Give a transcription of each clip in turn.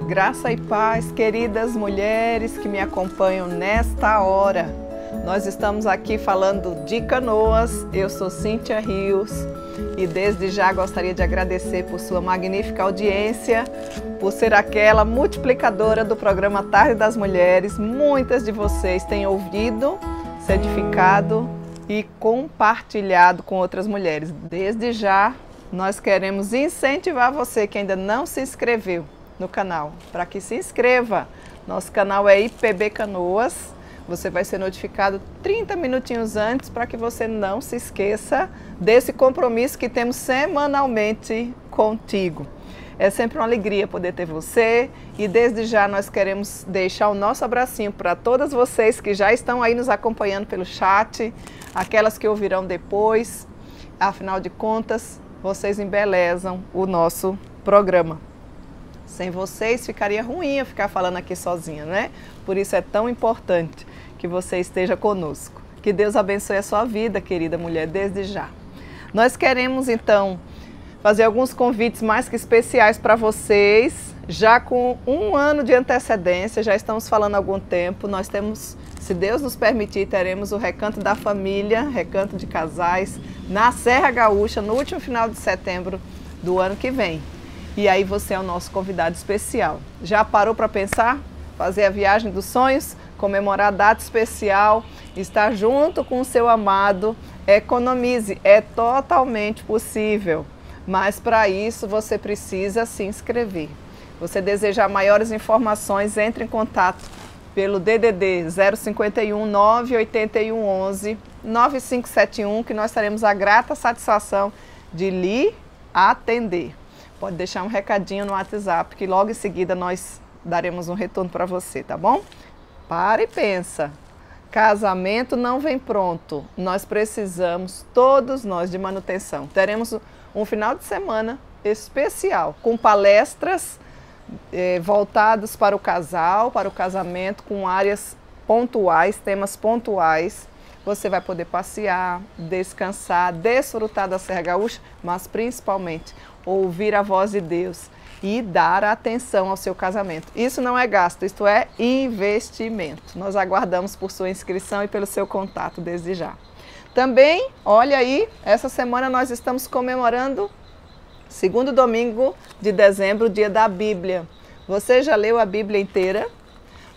Graça e paz, queridas mulheres que me acompanham nesta hora. Nós estamos aqui falando de Canoas. Eu sou Cíntia Rios e desde já gostaria de agradecer por sua magnífica audiência, por ser aquela multiplicadora do programa Tarde das Mulheres. Muitas de vocês têm ouvido, se edificado e compartilhado com outras mulheres. Desde já, nós queremos incentivar você que ainda não se inscreveu no canal, para que se inscreva. Nosso canal é IPB Canoas. Você vai ser notificado 30 minutinhos antes para que você não se esqueça desse compromisso que temos semanalmente contigo. É sempre uma alegria poder ter você e desde já nós queremos deixar o nosso abracinho para todas vocês que já estão aí nos acompanhando pelo chat, aquelas que ouvirão depois. Afinal de contas, vocês embelezam o nosso programa. Sem vocês ficaria ruim eu ficar falando aqui sozinha, né? Por isso é tão importante que você esteja conosco. Que Deus abençoe a sua vida, querida mulher, desde já. Nós queremos então fazer alguns convites mais que especiais para vocês, já com um ano de antecedência, já estamos falando há algum tempo. Nós temos, se Deus nos permitir, teremos o Recanto da Família, Recanto de Casais, na Serra Gaúcha, no último final de setembro do ano que vem. E aí você é o nosso convidado especial. Já parou para pensar? Fazer a viagem dos sonhos? Comemorar a data especial? Estar junto com o seu amado? Economize, é totalmente possível. Mas para isso você precisa se inscrever. Você desejar maiores informações, entre em contato pelo DDD 051 981 11 9571, que nós teremos a grata satisfação de lhe atender. Pode deixar um recadinho no WhatsApp, que logo em seguida nós daremos um retorno para você, tá bom? Para e pensa. Casamento não vem pronto. Nós precisamos, todos nós, de manutenção. Teremos um final de semana especial, com palestras voltadas para o casal, para o casamento, com áreas pontuais, temas pontuais. Você vai poder passear, descansar, desfrutar da Serra Gaúcha, mas principalmente ouvir a voz de Deus e dar atenção ao seu casamento. Isso não é gasto, isto é investimento. Nós aguardamos por sua inscrição e pelo seu contato desde já. Também, olha aí, essa semana nós estamos comemorando segundo domingo de dezembro, o dia da Bíblia. Você já leu a Bíblia inteira?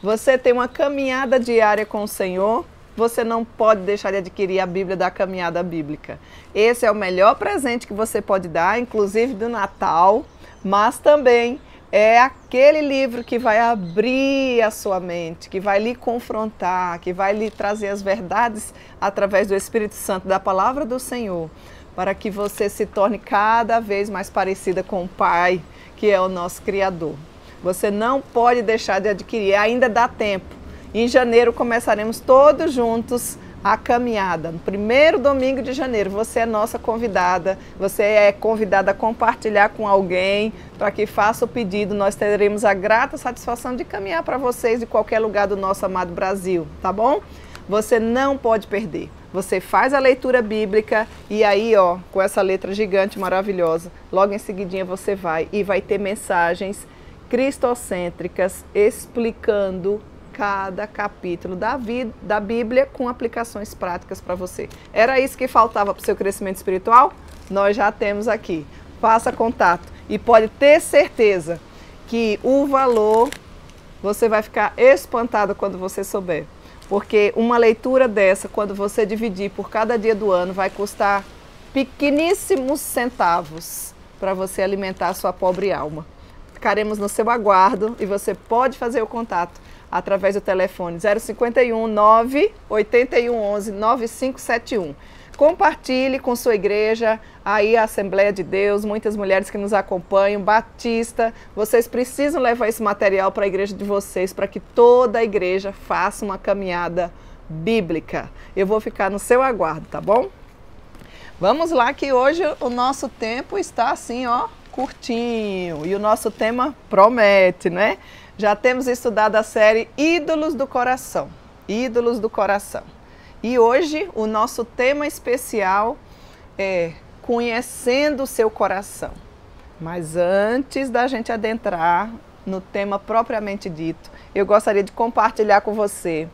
Você tem uma caminhada diária com o Senhor? Você não pode deixar de adquirir a Bíblia da Caminhada Bíblica. Esse é o melhor presente que você pode dar, inclusive do Natal, mas também é aquele livro que vai abrir a sua mente, que vai lhe confrontar, que vai lhe trazer as verdades através do Espírito Santo, da Palavra do Senhor, para que você se torne cada vez mais parecida com o Pai, que é o nosso Criador. Você não pode deixar de adquirir, ainda dá tempo. Em janeiro começaremos todos juntos a caminhada. No primeiro domingo de janeiro, você é nossa convidada. Você é convidada a compartilhar com alguém para que faça o pedido. Nós teremos a grata satisfação de caminhar para vocês de qualquer lugar do nosso amado Brasil, tá bom? Você não pode perder. Você faz a leitura bíblica e aí, ó, com essa letra gigante maravilhosa, logo em seguidinha você vai ter mensagens cristocêntricas explicando cada capítulo da Bíblia com aplicações práticas para você. Era isso que faltava para o seu crescimento espiritual? Nós já temos aqui. Faça contato e pode ter certeza que o valor, você vai ficar espantado quando você souber. Porque uma leitura dessa, quando você dividir por cada dia do ano, vai custar pequeníssimos centavos para você alimentar a sua pobre alma. Ficaremos no seu aguardo e você pode fazer o contato através do telefone 051 981 11 9571. Compartilhe com sua igreja, aí a Assembleia de Deus, muitas mulheres que nos acompanham, Batista. Vocês precisam levar esse material para a igreja de vocês, para que toda a igreja faça uma caminhada bíblica. Eu vou ficar no seu aguardo, tá bom? Vamos lá que hoje o nosso tempo está assim, ó, curtinho. E o nosso tema promete, né? Já temos estudado a série Ídolos do Coração. Ídolos do Coração. E hoje o nosso tema especial é Conhecendo o Seu Coração. Mas antes da gente adentrar no tema propriamente dito, eu gostaria de compartilhar com você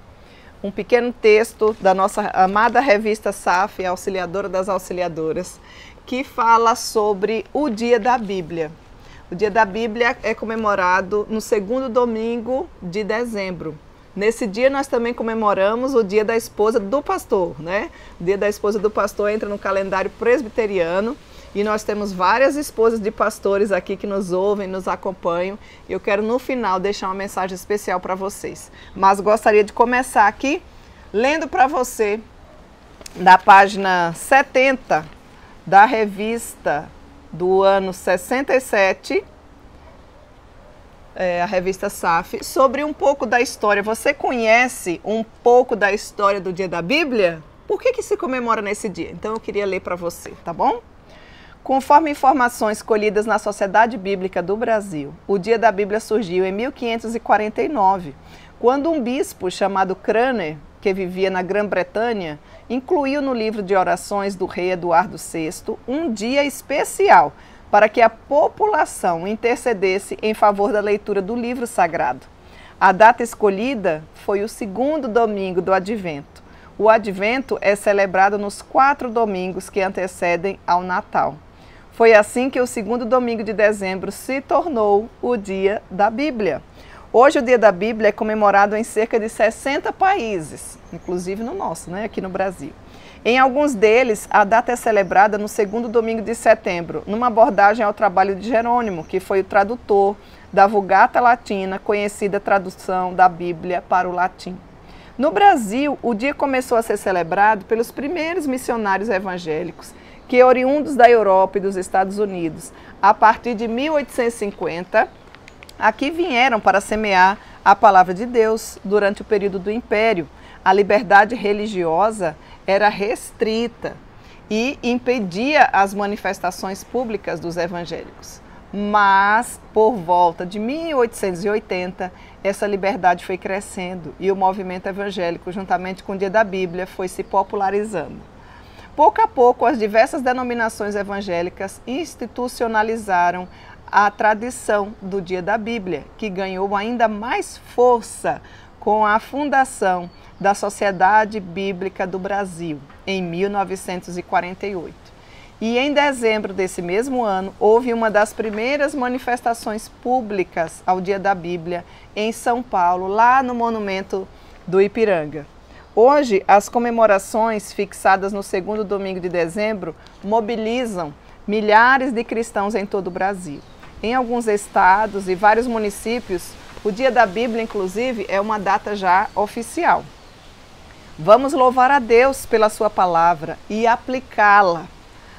um pequeno texto da nossa amada revista SAF, Auxiliadora das Auxiliadoras, que fala sobre o Dia da Bíblia. O Dia da Bíblia é comemorado no segundo domingo de dezembro. Nesse dia nós também comemoramos o Dia da Esposa do Pastor, né? O Dia da Esposa do Pastor entra no calendário presbiteriano e nós temos várias esposas de pastores aqui que nos ouvem, nos acompanham. Eu quero no final deixar uma mensagem especial para vocês. Mas gostaria de começar aqui lendo para você da página 70 da revista do ano 67, a revista SAF, sobre um pouco da história. Você conhece um pouco da história do Dia da Bíblia? Por que se comemora nesse dia? Então eu queria ler para você, tá bom? Conforme informações colhidas na Sociedade Bíblica do Brasil, o Dia da Bíblia surgiu em 1549, quando um bispo chamado Cranmer, que vivia na Grã-Bretanha, incluiu no livro de orações do rei Eduardo VI um dia especial para que a população intercedesse em favor da leitura do livro sagrado. A data escolhida foi o segundo domingo do Advento. O Advento é celebrado nos 4 domingos que antecedem ao Natal. Foi assim que o segundo domingo de dezembro se tornou o Dia da Bíblia. Hoje o Dia da Bíblia é comemorado em cerca de 60 países, inclusive no nosso, né, aqui no Brasil. Em alguns deles, a data é celebrada no segundo domingo de setembro, numa abordagem ao trabalho de Jerônimo, que foi o tradutor da Vulgata Latina, conhecida tradução da Bíblia para o latim. No Brasil, o dia começou a ser celebrado pelos primeiros missionários evangélicos, que oriundos da Europa e dos Estados Unidos, a partir de 1850, aqui vieram para semear a palavra de Deus durante o período do Império. A liberdade religiosa era restrita e impedia as manifestações públicas dos evangélicos. Mas, por volta de 1880, essa liberdade foi crescendo e o movimento evangélico, juntamente com o Dia da Bíblia, foi se popularizando. Pouco a pouco, as diversas denominações evangélicas institucionalizaram a tradição do Dia da Bíblia, que ganhou ainda mais força com a fundação da Sociedade Bíblica do Brasil, em 1948. E em dezembro desse mesmo ano, houve uma das primeiras manifestações públicas ao Dia da Bíblia em São Paulo, lá no Monumento do Ipiranga. Hoje, as comemorações fixadas no segundo domingo de dezembro mobilizam milhares de cristãos em todo o Brasil. Em alguns estados e vários municípios, o Dia da Bíblia, inclusive, é uma data já oficial. Vamos louvar a Deus pela sua palavra e aplicá-la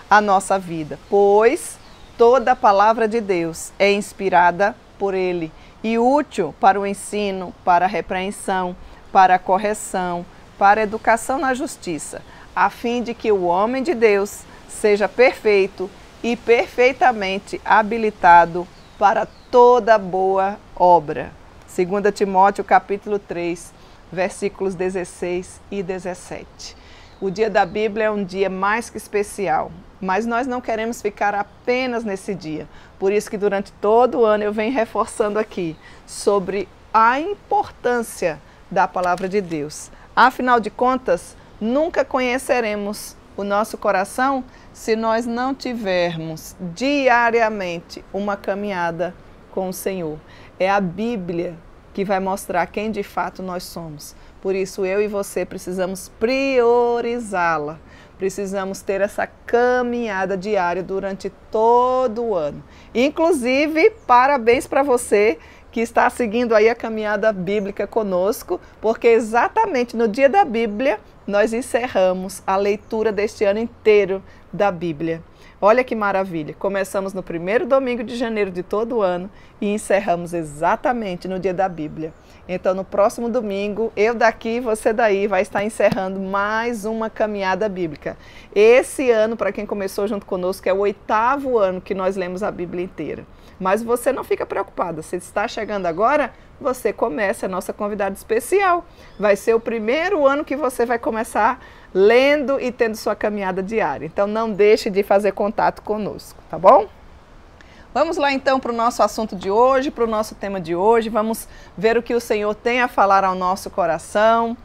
à nossa vida, pois toda a palavra de Deus é inspirada por Ele e útil para o ensino, para a repreensão, para a correção, para a educação na justiça, a fim de que o homem de Deus seja perfeito e perfeitamente habilitado para toda boa obra. 2 Timóteo capítulo 3, versículos 16 e 17. O Dia da Bíblia é um dia mais que especial, mas nós não queremos ficar apenas nesse dia. Por isso que durante todo o ano eu venho reforçando aqui sobre a importância da palavra de Deus. Afinal de contas, nunca conheceremos o nosso coração se nós não tivermos diariamente uma caminhada com o Senhor. É a Bíblia que vai mostrar quem de fato nós somos. Por isso eu e você precisamos priorizá-la. Precisamos ter essa caminhada diária durante todo o ano. Inclusive, parabéns para você que está seguindo aí a caminhada bíblica conosco, porque exatamente no Dia da Bíblia nós encerramos a leitura deste ano inteiro da Bíblia. Olha que maravilha! Começamos no primeiro domingo de janeiro de todo o ano e encerramos exatamente no Dia da Bíblia. Então, no próximo domingo, eu daqui, você daí, vai estar encerrando mais uma caminhada bíblica. Esse ano, para quem começou junto conosco, é o 8º ano que nós lemos a Bíblia inteira. Mas você não fica preocupada, se está chegando agora, você começa, a nossa convidada especial. Vai ser o primeiro ano que você vai começar lendo e tendo sua caminhada diária. Então não deixe de fazer contato conosco, tá bom? Vamos lá então para o nosso assunto de hoje, para o nosso tema de hoje. Vamos ver o que o Senhor tem a falar ao nosso coração,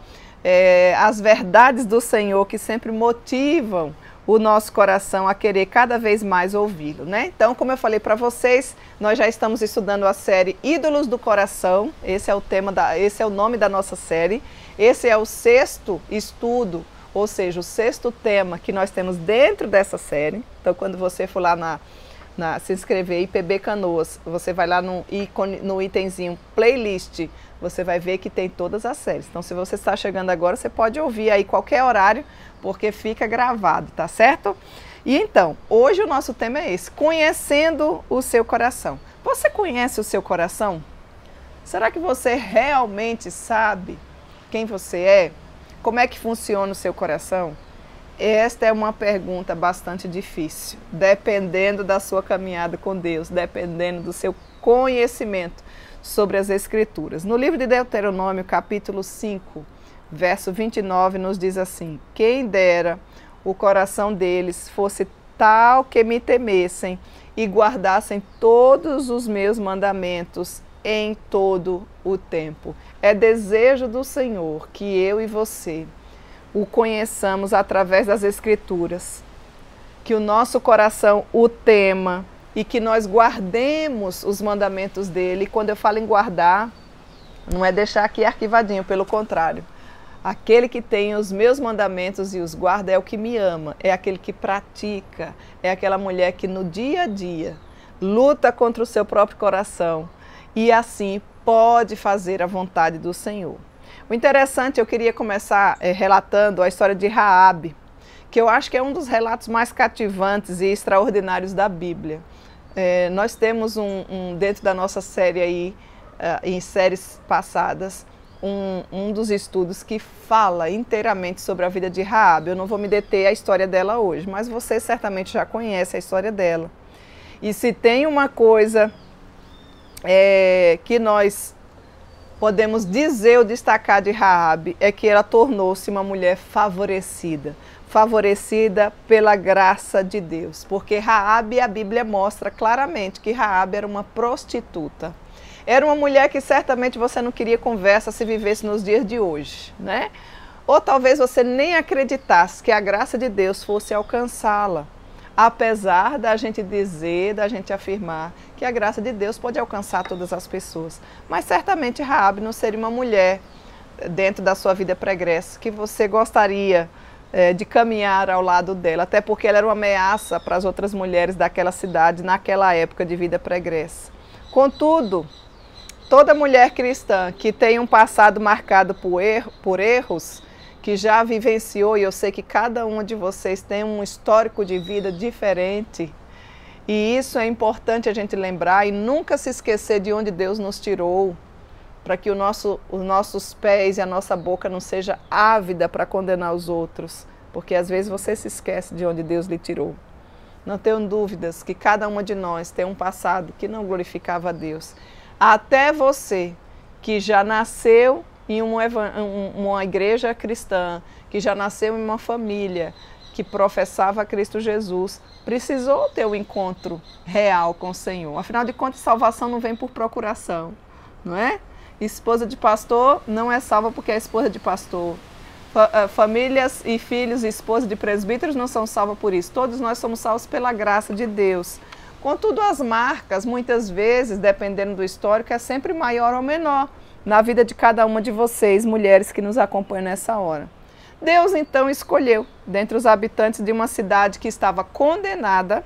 as verdades do Senhor que sempre motivam o nosso coração a querer cada vez mais ouvi-lo, né? Então, como eu falei para vocês, nós já estamos estudando a série Ídolos do Coração. Esse é o tema esse é o nome da nossa série. Esse é o 6º estudo, ou seja, o 6º tema que nós temos dentro dessa série. Então, quando você for lá se inscrever IPB Canoas, você vai lá no itemzinho playlist, você vai ver que tem todas as séries. Então, se você está chegando agora, você pode ouvir aí qualquer horário, porque fica gravado, tá certo? E então, hoje o nosso tema é esse, conhecendo o seu coração. Você conhece o seu coração? Será que você realmente sabe quem você é? Como é que funciona o seu coração? Esta é uma pergunta bastante difícil, dependendo da sua caminhada com Deus, dependendo do seu conhecimento sobre as Escrituras. No livro de Deuteronômio, capítulo 5, verso 29, nos diz assim: quem dera o coração deles fosse tal que me temessem e guardassem todos os meus mandamentos em todo o tempo. É desejo do Senhor que eu e você o conheçamos através das Escrituras, que o nosso coração o tema e que nós guardemos os mandamentos dele. E quando eu falo em guardar, não é deixar aqui arquivadinho, pelo contrário. Aquele que tem os meus mandamentos e os guarda é o que me ama, é aquele que pratica, é aquela mulher que no dia a dia luta contra o seu próprio coração e assim pode fazer a vontade do Senhor. O interessante, eu queria começar relatando a história de Raabe, que eu acho que é um dos relatos mais cativantes e extraordinários da Bíblia. Nós temos dentro da nossa série aí, em séries passadas, um dos estudos que fala inteiramente sobre a vida de Raabe. Eu não vou me deter à história dela hoje, mas você certamente já conhece a história dela. E se tem uma coisa que nós podemos dizer ou destacar de Raabe, é que ela tornou-se uma mulher favorecida pela graça de Deus, porque Raabe, a Bíblia mostra claramente que Raabe era uma prostituta. Era uma mulher que certamente você não queria conversa se vivesse nos dias de hoje, né? Ou talvez você nem acreditasse que a graça de Deus fosse alcançá-la, apesar da gente dizer, da gente afirmar que a graça de Deus pode alcançar todas as pessoas. Mas certamente Raabe não seria uma mulher dentro da sua vida pregressa que você gostaria de caminhar ao lado dela, até porque ela era uma ameaça para as outras mulheres daquela cidade naquela época de vida pregressa. Contudo, toda mulher cristã que tem um passado marcado por erros, que já vivenciou, e eu sei que cada uma de vocês tem um histórico de vida diferente, e isso é importante a gente lembrar e nunca se esquecer de onde Deus nos tirou, para que os nossos pés e a nossa boca não seja ávida para condenar os outros, porque às vezes você se esquece de onde Deus lhe tirou. Não tenho dúvidas que cada uma de nós tem um passado que não glorificava a Deus. Até você que já nasceu em uma igreja cristã, que já nasceu em uma família que professava Cristo Jesus, precisou ter um encontro real com o Senhor. Afinal de contas, salvação não vem por procuração, não é? Esposa de pastor não é salva porque é esposa de pastor. Famílias e filhos e esposas de presbíteros não são salvos por isso. Todos nós somos salvos pela graça de Deus. Contudo, as marcas, muitas vezes, dependendo do histórico, é sempre maior ou menor na vida de cada uma de vocês, mulheres que nos acompanham nessa hora. Deus, então, escolheu, dentre os habitantes de uma cidade que estava condenada,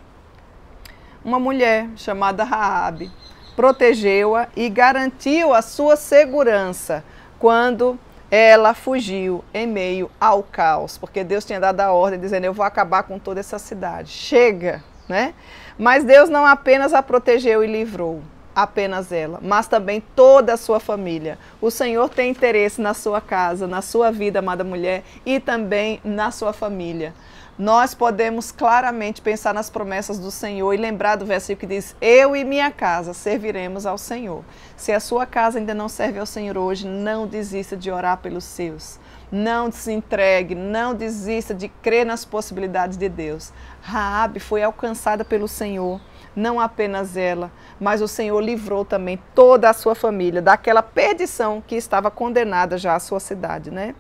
uma mulher chamada Raabe. Protegeu-a e garantiu a sua segurança quando ela fugiu em meio ao caos, porque Deus tinha dado a ordem dizendo: eu vou acabar com toda essa cidade, chega, né? Mas Deus não apenas a protegeu e livrou, apenas ela, mas também toda a sua família. O Senhor tem interesse na sua casa, na sua vida, amada mulher, e também na sua família. Nós podemos claramente pensar nas promessas do Senhor e lembrar do versículo que diz: eu e minha casa serviremos ao Senhor. Se a sua casa ainda não serve ao Senhor hoje, não desista de orar pelos seus. Não se entregue, não desista de crer nas possibilidades de Deus. Raabe foi alcançada pelo Senhor, não apenas ela, mas o Senhor livrou também toda a sua família daquela perdição que estava condenada já à sua cidade, né?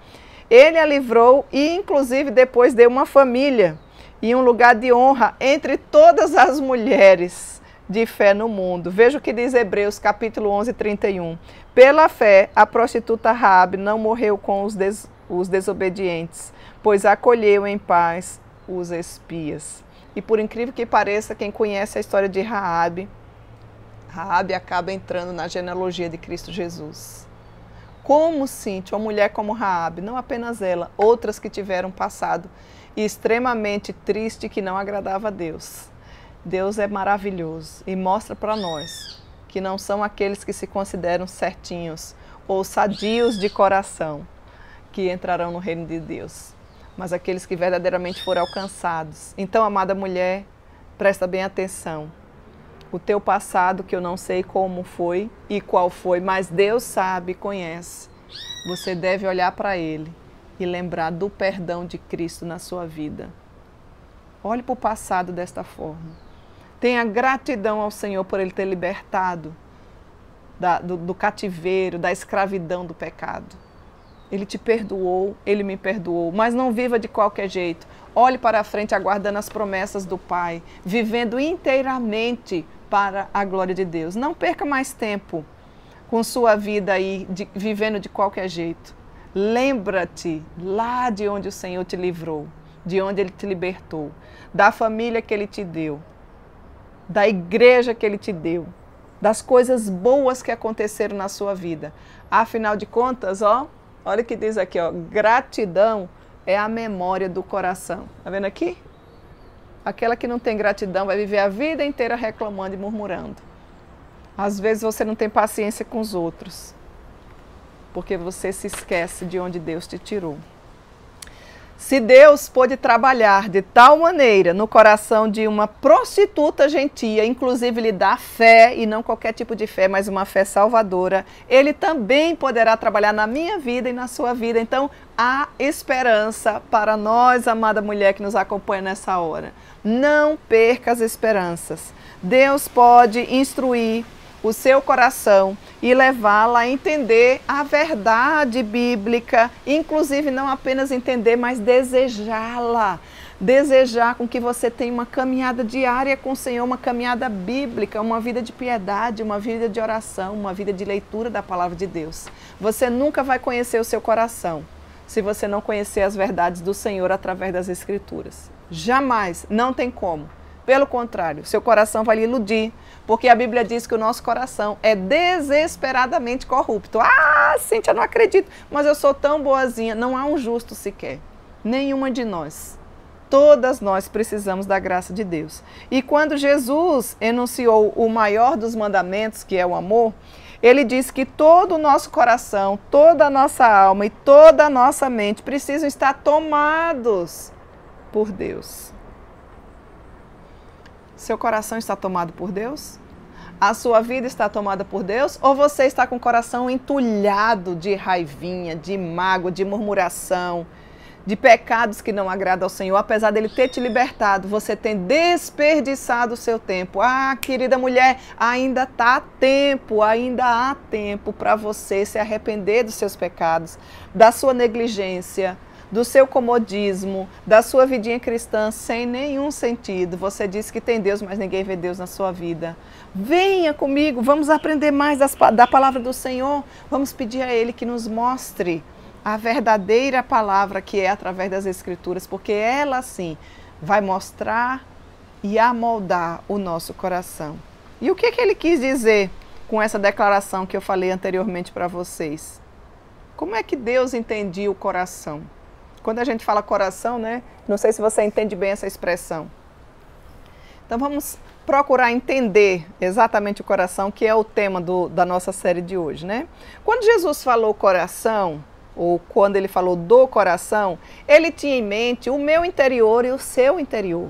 Ele a livrou e inclusive depois deu uma família e um lugar de honra entre todas as mulheres de fé no mundo. Veja o que diz Hebreus capítulo 11, 31. Pela fé, a prostituta Raabe não morreu com os desobedientes, pois acolheu em paz os espias. E por incrível que pareça, quem conhece a história de Raabe acaba entrando na genealogia de Cristo Jesus. Como, Cíntia, uma mulher como Raabe, não apenas ela, outras que tiveram passado extremamente triste que não agradava a Deus. Deus é maravilhoso e mostra para nós que não são aqueles que se consideram certinhos ou sadios de coração que entrarão no reino de Deus, mas aqueles que verdadeiramente foram alcançados. Então, amada mulher, presta bem atenção. O teu passado, que eu não sei como foi e qual foi, mas Deus sabe e conhece. Você deve olhar para Ele e lembrar do perdão de Cristo na sua vida. Olhe para o passado desta forma. Tenha gratidão ao Senhor por Ele ter libertado do cativeiro, da escravidão do pecado. Ele te perdoou, Ele me perdoou, mas não viva de qualquer jeito. Olhe para a frente aguardando as promessas do Pai, vivendo inteiramente para a glória de Deus. Não perca mais tempo com sua vida aí, vivendo de qualquer jeito. Lembra-te lá de onde o Senhor te livrou, de onde Ele te libertou, da família que Ele te deu, da igreja que Ele te deu, das coisas boas que aconteceram na sua vida. Afinal de contas, olha o que diz aqui, gratidão é a memória do coração. Tá vendo aqui? Aquela que não tem gratidão vai viver a vida inteira reclamando e murmurando. Às vezes você não tem paciência com os outros, porque você se esquece de onde Deus te tirou. Se Deus pôde trabalhar de tal maneira no coração de uma prostituta gentia, inclusive lhe dar fé, e não qualquer tipo de fé, mas uma fé salvadora, Ele também poderá trabalhar na minha vida e na sua vida. Então, há esperança para nós, amada mulher que nos acompanha nessa hora. Não perca as esperanças. Deus pode instruir o seu coração e levá-la a entender a verdade bíblica, inclusive não apenas entender, mas desejá-la. Desejar com que você tenha uma caminhada diária com o Senhor, uma caminhada bíblica, uma vida de piedade, uma vida de oração, uma vida de leitura da palavra de Deus. Você nunca vai conhecer o seu coração se você não conhecer as verdades do Senhor através das Escrituras. Jamais, não tem como. Pelo contrário, seu coração vai lhe iludir, porque a Bíblia diz que o nosso coração é desesperadamente corrupto. Ah, Cíntia, não acredito, mas eu sou tão boazinha. Não há um justo sequer, nenhuma de nós. Todas nós precisamos da graça de Deus. E quando Jesus enunciou o maior dos mandamentos, que é o amor, Ele disse que todo o nosso coração, toda a nossa alma e toda a nossa mente precisam estar tomados por Deus. Seu coração está tomado por Deus? A sua vida está tomada por Deus? Ou você está com o coração entulhado de raivinha, de mágoa, de murmuração, de pecados que não agradam ao Senhor? Apesar dele ter te libertado, você tem desperdiçado o seu tempo. Ah, querida mulher, ainda há tempo para você se arrepender dos seus pecados, da sua negligência, do seu comodismo, da sua vidinha cristã sem nenhum sentido. Você disse que tem Deus, mas ninguém vê Deus na sua vida. Venha comigo, vamos aprender mais da palavra do Senhor. Vamos pedir a Ele que nos mostre a verdadeira palavra que é através das Escrituras, porque ela sim vai mostrar e amoldar o nosso coração. E o que Ele quis dizer com essa declaração que eu falei anteriormente para vocês? Como é que Deus entendia o coração? Quando a gente fala coração, né? Não sei se você entende bem essa expressão. Então vamos procurar entender exatamente o coração, que é o tema da nossa série de hoje, né? Quando Jesus falou coração, ou quando Ele falou do coração, Ele tinha em mente o meu interior e o seu interior,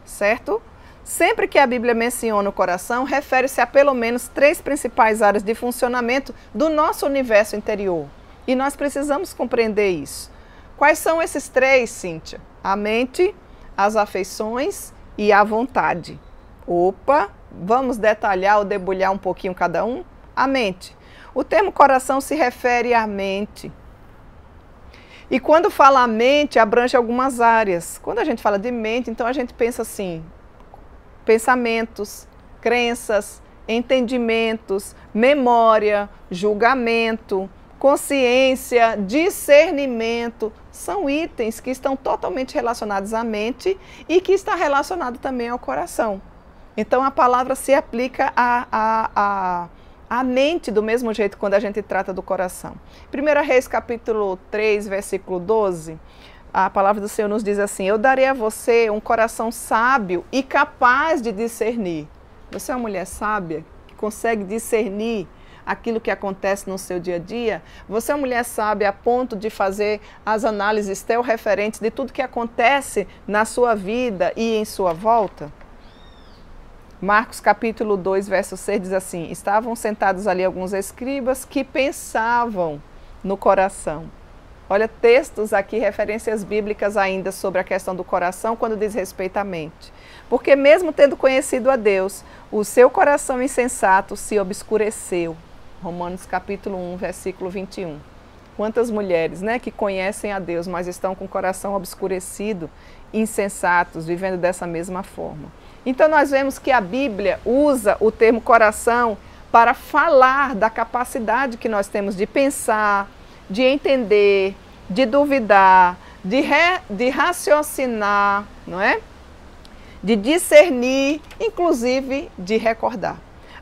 certo? Sempre que a Bíblia menciona o coração, refere-se a pelo menos 3 principais áreas de funcionamento do nosso universo interior. E nós precisamos compreender isso. Quais são esses três, Cíntia? A mente, as afeições e a vontade. Opa, vamos detalhar ou debulhar um pouquinho cada um? A mente. O termo coração se refere à mente. E quando fala a mente, abrange algumas áreas. Quando a gente fala de mente, então a gente pensa assim, pensamentos, crenças, entendimentos, memória, julgamento, consciência, discernimento, são itens que estão totalmente relacionados à mente e que está relacionado também ao coração. Então a palavra se aplica à mente do mesmo jeito quando a gente trata do coração. 1 Reis capítulo 3, versículo 12, a palavra do Senhor nos diz assim: eu darei a você um coração sábio e capaz de discernir. Você é uma mulher sábia que consegue discernir aquilo que acontece no seu dia a dia? Você é uma mulher sábia a ponto de fazer as análises referentes de tudo que acontece na sua vida e em sua volta? Marcos capítulo 2, verso 6 diz assim: estavam sentados ali alguns escribas que pensavam no coração. Olha, textos aqui, referências bíblicas ainda sobre a questão do coração quando diz respeito à mente. Porque mesmo tendo conhecido a Deus, o seu coração insensato se obscureceu. Romanos capítulo 1, versículo 21. Quantas mulheres, né, que conhecem a Deus, mas estão com o coração obscurecido, insensatos, vivendo dessa mesma forma. Então nós vemos que a Bíblia usa o termo coração para falar da capacidade que nós temos de pensar, de entender, de duvidar, de raciocinar, não é? De discernir, inclusive de recordar.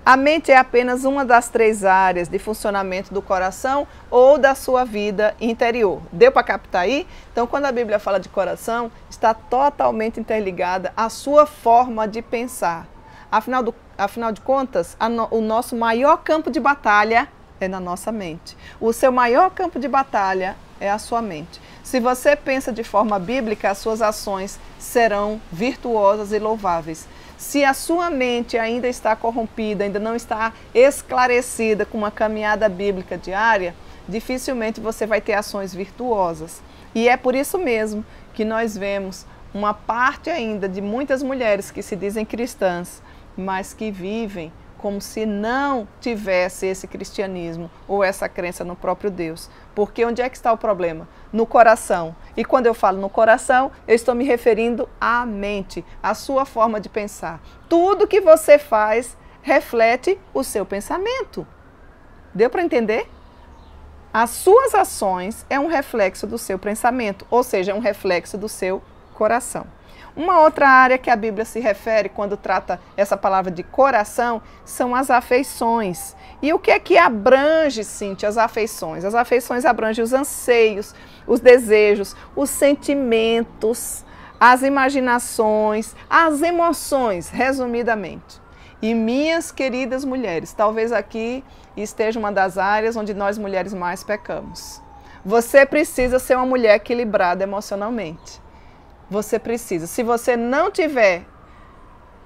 A mente é apenas uma das três áreas de funcionamento do coração ou da sua vida interior. Deu para captar aí? Então, quando a Bíblia fala de coração, está totalmente interligada à sua forma de pensar. Afinal de contas, o nosso maior campo de batalha é na nossa mente. O seu maior campo de batalha é a sua mente. Se você pensa de forma bíblica, as suas ações serão virtuosas e louváveis. Se a sua mente ainda está corrompida, ainda não está esclarecida com uma caminhada bíblica diária, dificilmente você vai ter ações virtuosas. E é por isso mesmo que nós vemos uma parte ainda de muitas mulheres que se dizem cristãs, mas que vivem como se não tivesse esse cristianismo ou essa crença no próprio Deus. Porque onde é que está o problema? No coração. E quando eu falo no coração, eu estou me referindo à mente, à sua forma de pensar. Tudo que você faz reflete o seu pensamento. Deu para entender? As suas ações é um reflexo do seu pensamento, ou seja, é um reflexo do seu coração. Uma outra área que a Bíblia se refere quando trata essa palavra de coração são as afeições. E o que é que abrange, Cíntia, as afeições? As afeições abrangem os anseios, os desejos, os sentimentos, as imaginações, as emoções, resumidamente. E minhas queridas mulheres, talvez aqui esteja uma das áreas onde nós mulheres mais pecamos. Você precisa ser uma mulher equilibrada emocionalmente. Você precisa. Se você não tiver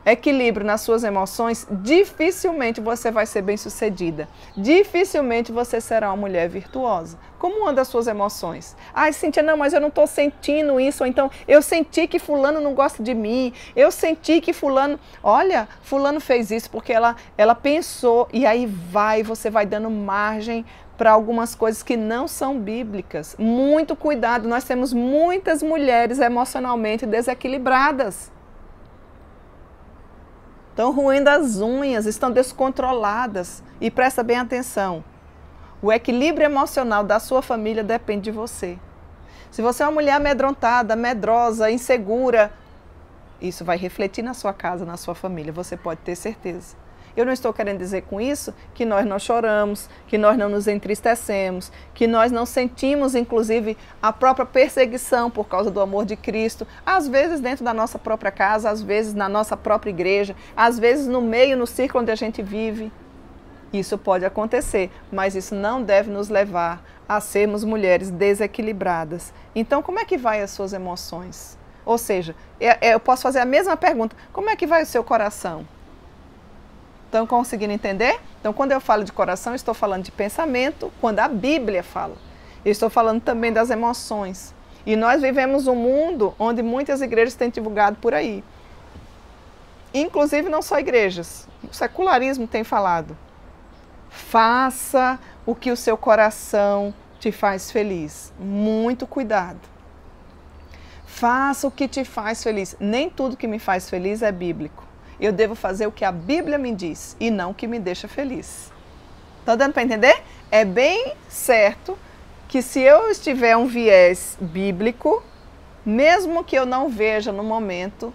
equilíbrio nas suas emoções, dificilmente você vai ser bem-sucedida. Dificilmente você será uma mulher virtuosa. Como andam as suas emoções? Ai, Cíntia, não, mas eu não estou sentindo isso. Ou então, eu senti que fulano não gosta de mim. Eu senti que fulano... Olha, fulano fez isso porque ela pensou. E aí você vai dando margem para algumas coisas que não são bíblicas. Muito cuidado, nós temos muitas mulheres emocionalmente desequilibradas. Estão roendo as unhas, estão descontroladas. E presta bem atenção, o equilíbrio emocional da sua família depende de você. Se você é uma mulher amedrontada, medrosa, insegura, isso vai refletir na sua casa, na sua família, você pode ter certeza. Eu não estou querendo dizer com isso que nós não choramos, que nós não nos entristecemos, que nós não sentimos, inclusive, a própria perseguição por causa do amor de Cristo, às vezes dentro da nossa própria casa, às vezes na nossa própria igreja, às vezes no meio, no círculo onde a gente vive. Isso pode acontecer, mas isso não deve nos levar a sermos mulheres desequilibradas. Então, como é que vai as suas emoções? Ou seja, eu posso fazer a mesma pergunta, como é que vai o seu coração? Estão conseguindo entender? Então, quando eu falo de coração, estou falando de pensamento, quando a Bíblia fala. Eu estou falando também das emoções. E nós vivemos um mundo onde muitas igrejas têm divulgado por aí. Inclusive não só igrejas, o secularismo tem falado. Faça o que o seu coração te faz feliz. Muito cuidado. Faça o que te faz feliz. Nem tudo que me faz feliz é bíblico. Eu devo fazer o que a Bíblia me diz e não o que me deixa feliz. Tá dando para entender? É bem certo que se eu estiver um viés bíblico, mesmo que eu não veja no momento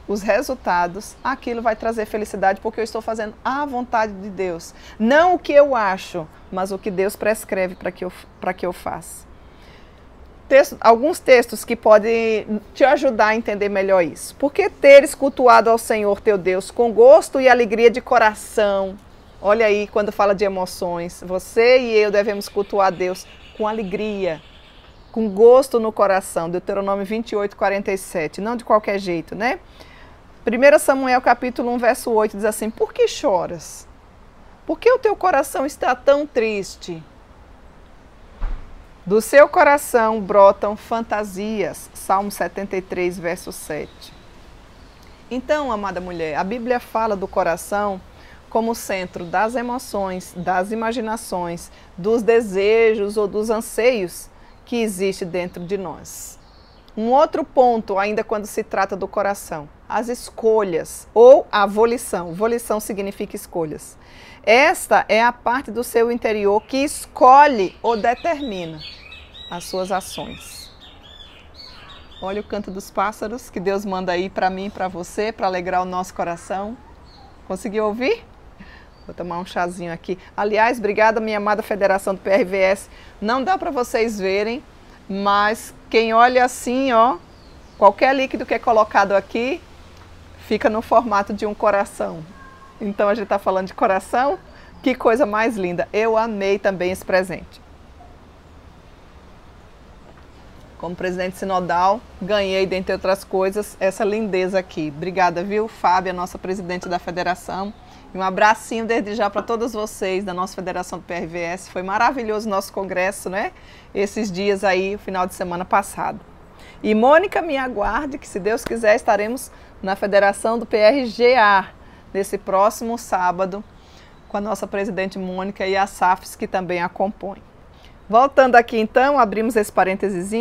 os resultados, aquilo vai trazer felicidade porque eu estou fazendo a vontade de Deus. Não o que eu acho, mas o que Deus prescreve para que eu faça. Alguns textos que podem te ajudar a entender melhor isso. Porque teres cultuado ao Senhor teu Deus com gosto e alegria de coração. Olha aí, quando fala de emoções, você e eu devemos cultuar a Deus com alegria, com gosto no coração. Deuteronômio 28, 47. Não de qualquer jeito, né? 1 Samuel capítulo 1, verso 8 diz assim: por que choras? Por que o teu coração está tão triste? Do seu coração brotam fantasias. Salmo 73, verso 7. Então, amada mulher, a Bíblia fala do coração como centro das emoções, das imaginações, dos desejos ou dos anseios que existe dentro de nós. Um outro ponto, ainda quando se trata do coração, as escolhas ou a volição. Volição significa escolhas. Esta é a parte do seu interior que escolhe ou determina as suas ações. Olha o canto dos pássaros que Deus manda aí para mim e para você, para alegrar o nosso coração. Conseguiu ouvir? Vou tomar um chazinho aqui. Aliás, obrigada, minha amada Federação do PRVS. Não dá para vocês verem, mas quem olha assim, ó, qualquer líquido que é colocado aqui, fica no formato de um coração. Então a gente está falando de coração, que coisa mais linda. Eu amei também esse presente. Como presidente sinodal, ganhei, dentre outras coisas, essa lindeza aqui. Obrigada, viu, Fábia, nossa presidente da federação. E um abracinho desde já para todos vocês da nossa Federação do PRVS. Foi maravilhoso o nosso congresso, né? Esses dias aí, o final de semana passado. E Mônica, me aguarde que, se Deus quiser, estaremos na Federação do PRGA nesse próximo sábado com a nossa presidente Mônica e a SAFs, que também a compõem. Voltando aqui então, abrimos esse parênteses.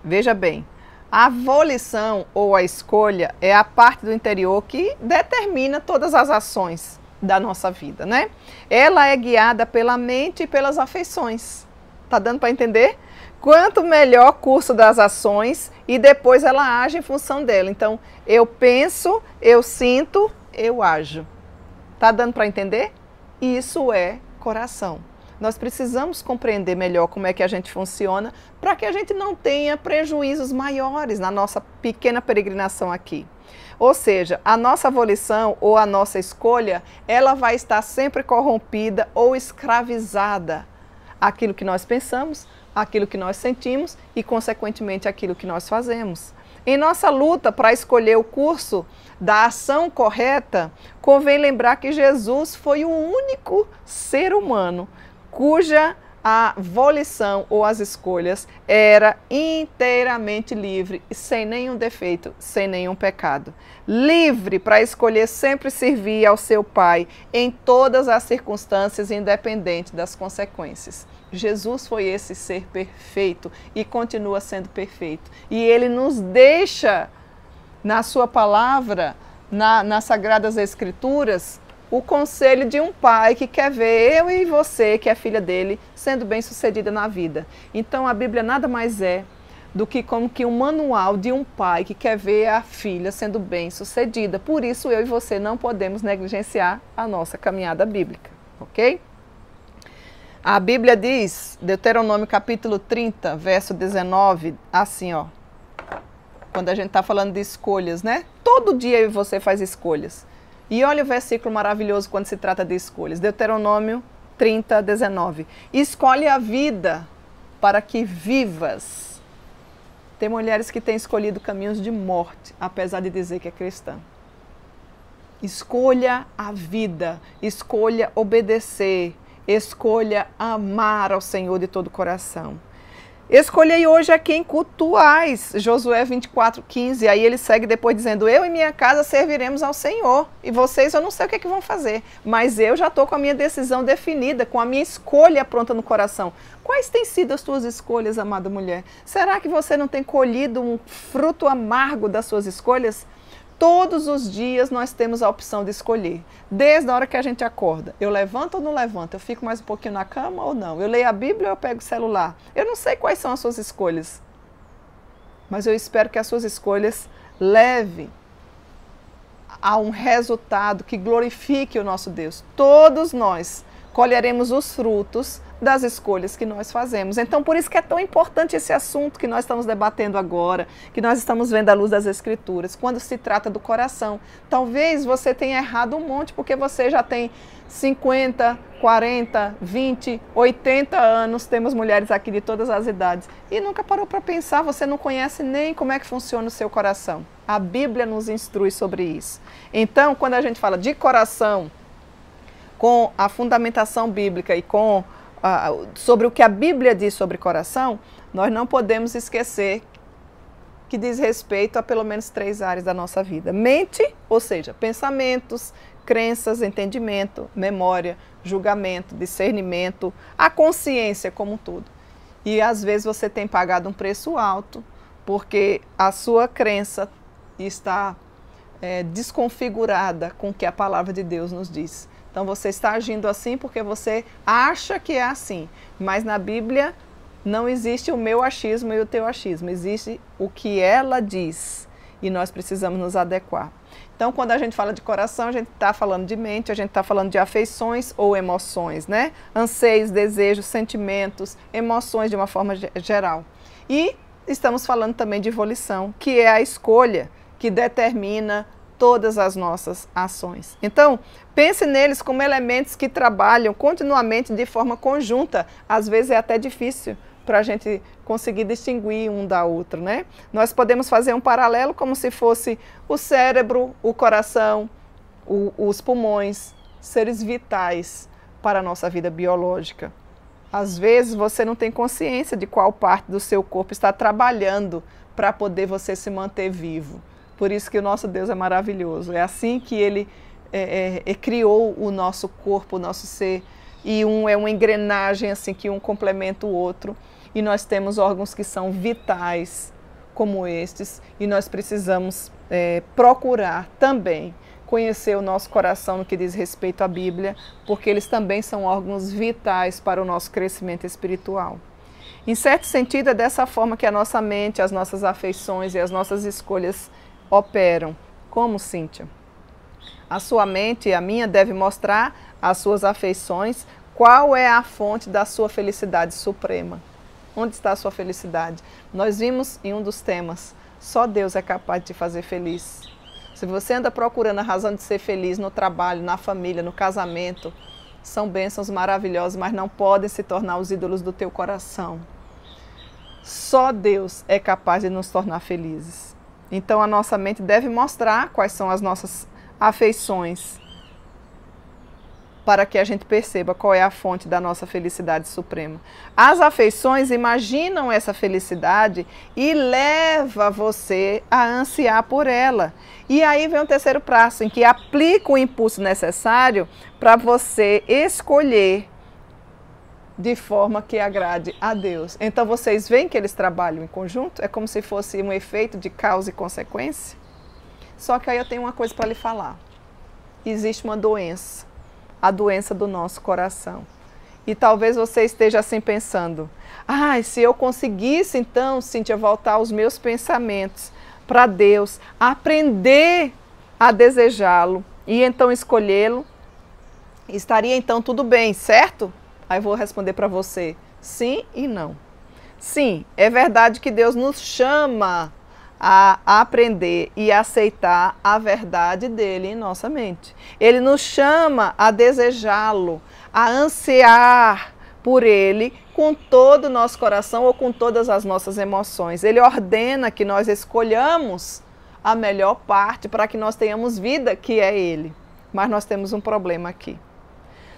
Veja bem, a volição ou a escolha é a parte do interior que determina todas as ações da nossa vida, né? Ela é guiada pela mente e pelas afeições. Tá dando para entender? Quanto melhor curso das ações e depois ela age em função dela. Então, eu penso, eu sinto, eu ajo. Tá dando para entender? Isso é coração. Nós precisamos compreender melhor como é que a gente funciona para que a gente não tenha prejuízos maiores na nossa pequena peregrinação aqui. Ou seja, a nossa volição ou a nossa escolha, ela vai estar sempre corrompida ou escravizada àquilo que nós pensamos, àquilo que nós sentimos e, consequentemente, àquilo que nós fazemos. Em nossa luta para escolher o curso da ação correta, convém lembrar que Jesus foi o único ser humano cuja a volição ou as escolhas era inteiramente livre, sem nenhum defeito, sem nenhum pecado. Livre para escolher sempre servir ao seu Pai em todas as circunstâncias, independente das consequências. Jesus foi esse ser perfeito e continua sendo perfeito. E Ele nos deixa, na sua palavra, nas Sagradas Escrituras, o conselho de um pai que quer ver eu e você, que é filha dele, sendo bem-sucedida na vida. Então a Bíblia nada mais é do que como que um manual de um pai que quer ver a filha sendo bem-sucedida. Por isso eu e você não podemos negligenciar a nossa caminhada bíblica, ok? A Bíblia diz, Deuteronômio capítulo 30, verso 19, assim, ó. Quando a gente está falando de escolhas, né? Todo dia eu e você faz escolhas. E olha o versículo maravilhoso quando se trata de escolhas. Deuteronômio 30, 19. Escolhe a vida para que vivas. Tem mulheres que têm escolhido caminhos de morte, apesar de dizer que é cristã. Escolha a vida, escolha obedecer, Escolha amar ao Senhor de todo o coração. Escolhei hoje a quem cultuais, Josué 24:15. Aí ele segue depois dizendo, eu e minha casa serviremos ao Senhor. E vocês, eu não sei o que é que vão fazer, mas eu já estou com a minha decisão definida, com a minha escolha pronta no coração. Quais têm sido as tuas escolhas, amada mulher? Será que você não tem colhido um fruto amargo das suas escolhas? Todos os dias nós temos a opção de escolher, desde a hora que a gente acorda. Eu levanto ou não levanto? Eu fico mais um pouquinho na cama ou não? Eu leio a Bíblia ou eu pego o celular? Eu não sei quais são as suas escolhas, mas eu espero que as suas escolhas levem a um resultado que glorifique o nosso Deus. Todos nós colheremos os frutos das escolhas que nós fazemos. Então, por isso que é tão importante esse assunto que nós estamos debatendo agora, que nós estamos vendo à luz das Escrituras, quando se trata do coração. Talvez você tenha errado um monte, porque você já tem 50, 40, 20, 80 anos, temos mulheres aqui de todas as idades, e nunca parou para pensar, você não conhece nem como é que funciona o seu coração. A Bíblia nos instrui sobre isso. Então, quando a gente fala de coração, com a fundamentação bíblica e com sobre o que a Bíblia diz sobre coração, nós não podemos esquecer que diz respeito a pelo menos 3 áreas da nossa vida. Mente, ou seja, pensamentos, crenças, entendimento, memória, julgamento, discernimento, a consciência como um todo. E às vezes você tem pagado um preço alto porque a sua crença está desconfigurada com o que a palavra de Deus nos diz. Então você está agindo assim porque você acha que é assim, mas na Bíblia não existe o meu achismo e o teu achismo, existe o que ela diz e nós precisamos nos adequar. Então quando a gente fala de coração, a gente está falando de mente, a gente está falando de afeições ou emoções, né? Anseios, desejos, sentimentos, emoções de uma forma geral. E estamos falando também de volição, que é a escolha que determina todas as nossas ações. Então, pense neles como elementos que trabalham continuamente de forma conjunta. Às vezes é até difícil para a gente conseguir distinguir um da outra, né? Nós podemos fazer um paralelo como se fosse o cérebro, o coração, os pulmões, seres vitais para a nossa vida biológica. Às vezes você não tem consciência de qual parte do seu corpo está trabalhando para poder você se manter vivo. Por isso que o nosso Deus é maravilhoso. É assim que Ele criou o nosso corpo, o nosso ser. E é uma engrenagem assim que um complementa o outro. E nós temos órgãos que são vitais, como estes. E nós precisamos procurar também conhecer o nosso coração no que diz respeito à Bíblia, porque eles também são órgãos vitais para o nosso crescimento espiritual. Em certo sentido, é dessa forma que a nossa mente, as nossas afeições e as nossas escolhas operam. Como, Cíntia? A sua mente e a minha devem mostrar às suas afeições qual é a fonte da sua felicidade suprema. Onde está a sua felicidade? Nós vimos em um dos temas, só Deus é capaz de te fazer feliz. Se você anda procurando a razão de ser feliz no trabalho, na família, no casamento, são bênçãos maravilhosas, mas não podem se tornar os ídolos do teu coração. Só Deus é capaz de nos tornar felizes. Então a nossa mente deve mostrar quais são as nossas afeições, para que a gente perceba qual é a fonte da nossa felicidade suprema. As afeições imaginam essa felicidade e leva você a ansiar por ela. E aí vem o terceiro passo, em que aplica o impulso necessário para você escolher de forma que agrade a Deus. Então vocês veem que eles trabalham em conjunto? É como se fosse um efeito de causa e consequência? Só que aí eu tenho uma coisa para lhe falar. Existe uma doença, a doença do nosso coração. E talvez você esteja assim pensando, se eu conseguisse então, Cíntia, voltar os meus pensamentos para Deus, aprender a desejá-lo e então escolhê-lo, estaria então tudo bem, certo? Aí eu vou responder para você, sim e não. Sim, é verdade que Deus nos chama a aprender e aceitar a verdade dele em nossa mente. Ele nos chama a desejá-lo, a ansiar por ele com todo o nosso coração ou com todas as nossas emoções. Ele ordena que nós escolhamos a melhor parte para que nós tenhamos vida, que é ele. Mas nós temos um problema aqui.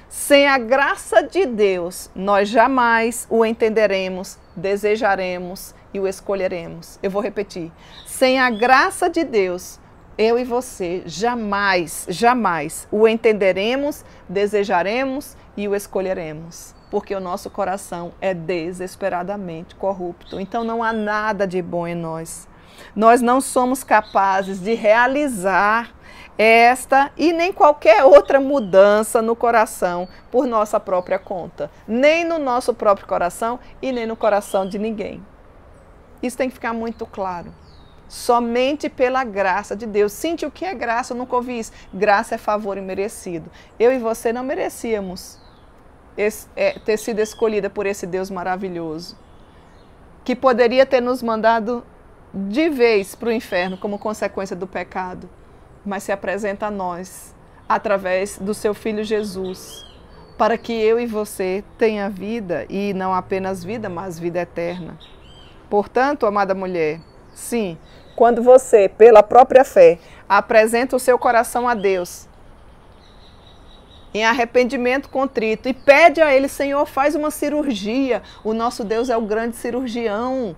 Sem a graça de Deus, nós jamais o entenderemos, desejaremos e o escolheremos. Eu vou repetir. Sem a graça de Deus, eu e você jamais, jamais o entenderemos, desejaremos e o escolheremos. Porque o nosso coração é desesperadamente corrupto. Então não há nada de bom em nós. Nós não somos capazes de realizar esta e nem qualquer outra mudança no coração por nossa própria conta. Nem no nosso próprio coração e nem no coração de ninguém. Isso tem que ficar muito claro. Somente pela graça de Deus. Cíntia, o que é graça? Eu nunca ouvi isso. Graça é favor imerecido. Eu e você não merecíamos ter sido escolhida por esse Deus maravilhoso, que poderia ter nos mandado de vez para o inferno como consequência do pecado, mas se apresenta a nós através do seu Filho Jesus, para que eu e você tenha vida, e não apenas vida, mas vida eterna. Portanto, amada mulher, sim, quando você, pela própria fé, apresenta o seu coração a Deus, em arrependimento contrito, e pede a Ele, Senhor, faz uma cirurgia. O nosso Deus é o grande cirurgião.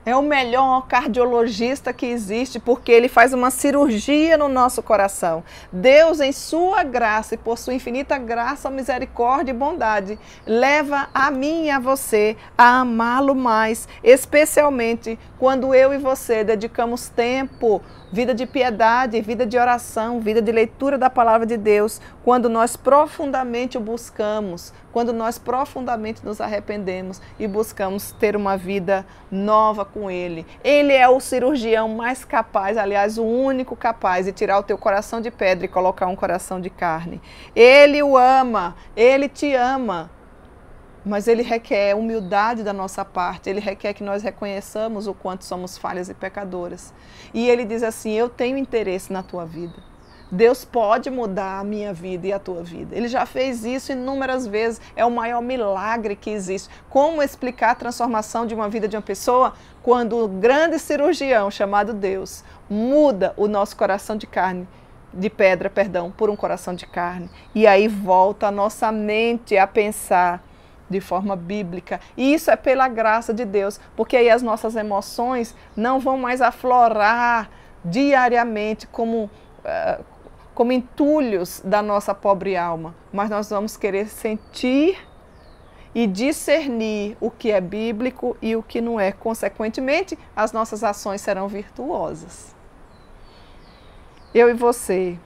É o melhor cardiologista que existe, porque Ele faz uma cirurgia no nosso coração. Deus, em sua graça e por sua infinita graça, misericórdia e bondade, leva a mim e a você a amá-lo mais, especialmente quando eu e você dedicamos tempo, vida de piedade, vida de oração, vida de leitura da palavra de Deus, quando nós profundamente o buscamos, quando nós profundamente nos arrependemos e buscamos ter uma vida nova com Ele. Ele é o cirurgião mais capaz, aliás, o único capaz de tirar o teu coração de pedra e colocar um coração de carne. Ele o ama, Ele te ama. Mas Ele requer humildade da nossa parte, Ele requer que nós reconheçamos o quanto somos falhas e pecadoras. E Ele diz assim, eu tenho interesse na tua vida. Deus pode mudar a minha vida e a tua vida. Ele já fez isso inúmeras vezes, é o maior milagre que existe. Como explicar a transformação de uma vida de uma pessoa quando o grande cirurgião chamado Deus muda o nosso coração de carne, de pedra, perdão, por um coração de carne. E aí volta a nossa mente a pensar de forma bíblica. E isso é pela graça de Deus, porque aí as nossas emoções não vão mais aflorar diariamente como entulhos da nossa pobre alma, mas nós vamos querer sentir e discernir o que é bíblico e o que não é. Consequentemente, as nossas ações serão virtuosas. Eu e você,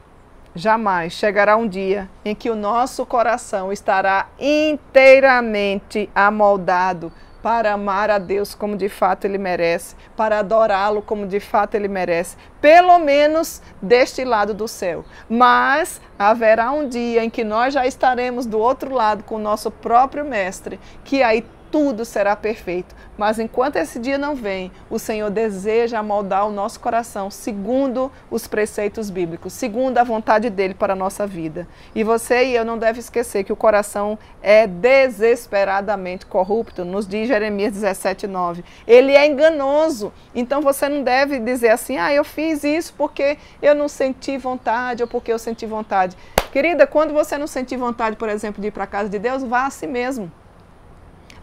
jamais chegará um dia em que o nosso coração estará inteiramente amoldado para amar a Deus como de fato Ele merece, para adorá-lo como de fato Ele merece, pelo menos deste lado do céu. Mas haverá um dia em que nós já estaremos do outro lado com o nosso próprio Mestre, que aí tudo será perfeito. Mas enquanto esse dia não vem, o Senhor deseja amoldar o nosso coração segundo os preceitos bíblicos, segundo a vontade dEle para a nossa vida. E você e eu não devem esquecer que o coração é desesperadamente corrupto, nos diz Jeremias 17:9. Ele é enganoso, então você não deve dizer assim, eu fiz isso porque eu não senti vontade ou porque eu senti vontade. Querida, quando você não sentir vontade, por exemplo, de ir para a casa de Deus, vá a si mesmo.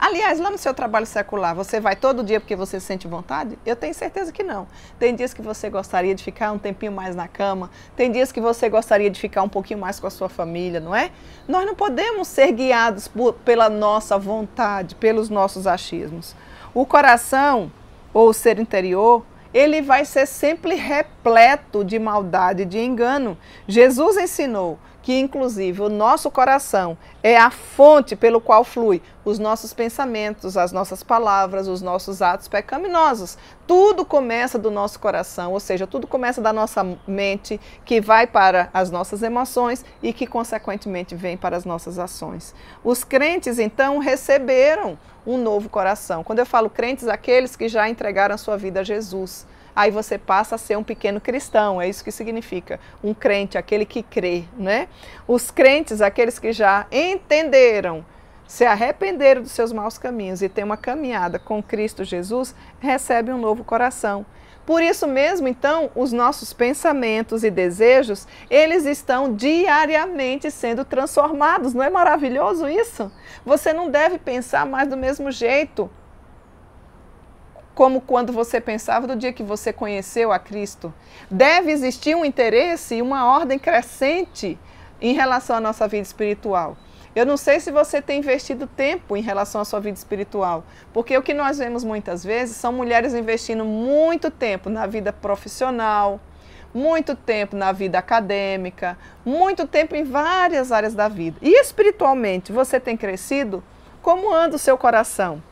Aliás, lá no seu trabalho secular, você vai todo dia porque você sente vontade? Eu tenho certeza que não. Tem dias que você gostaria de ficar um tempinho mais na cama, tem dias que você gostaria de ficar um pouquinho mais com a sua família, não é? Nós não podemos ser guiados pela nossa vontade, pelos nossos achismos. O coração, ou o ser interior, ele vai ser sempre repleto de maldade e de engano. Jesus ensinou que, inclusive, o nosso coração é a fonte pelo qual flui os nossos pensamentos, as nossas palavras, os nossos atos pecaminosos. Tudo começa do nosso coração, ou seja, tudo começa da nossa mente, que vai para as nossas emoções e que, consequentemente, vem para as nossas ações. Os crentes, então, receberam um novo coração. Quando eu falo crentes, aqueles que já entregaram a sua vida a Jesus. Aí você passa a ser um pequeno cristão, é isso que significa, um crente, aquele que crê, né? Os crentes, aqueles que já entenderam, se arrependeram dos seus maus caminhos e têm uma caminhada com Cristo Jesus, recebem um novo coração. Por isso mesmo, então, os nossos pensamentos e desejos, eles estão diariamente sendo transformados. Não é maravilhoso isso? Você não deve pensar mais do mesmo jeito como quando você pensava do dia que você conheceu a Cristo. Deve existir um interesse e uma ordem crescente em relação à nossa vida espiritual. Eu não sei se você tem investido tempo em relação à sua vida espiritual, porque o que nós vemos muitas vezes são mulheres investindo muito tempo na vida profissional, muito tempo na vida acadêmica, muito tempo em várias áreas da vida. E espiritualmente, você tem crescido? Como anda o seu coração?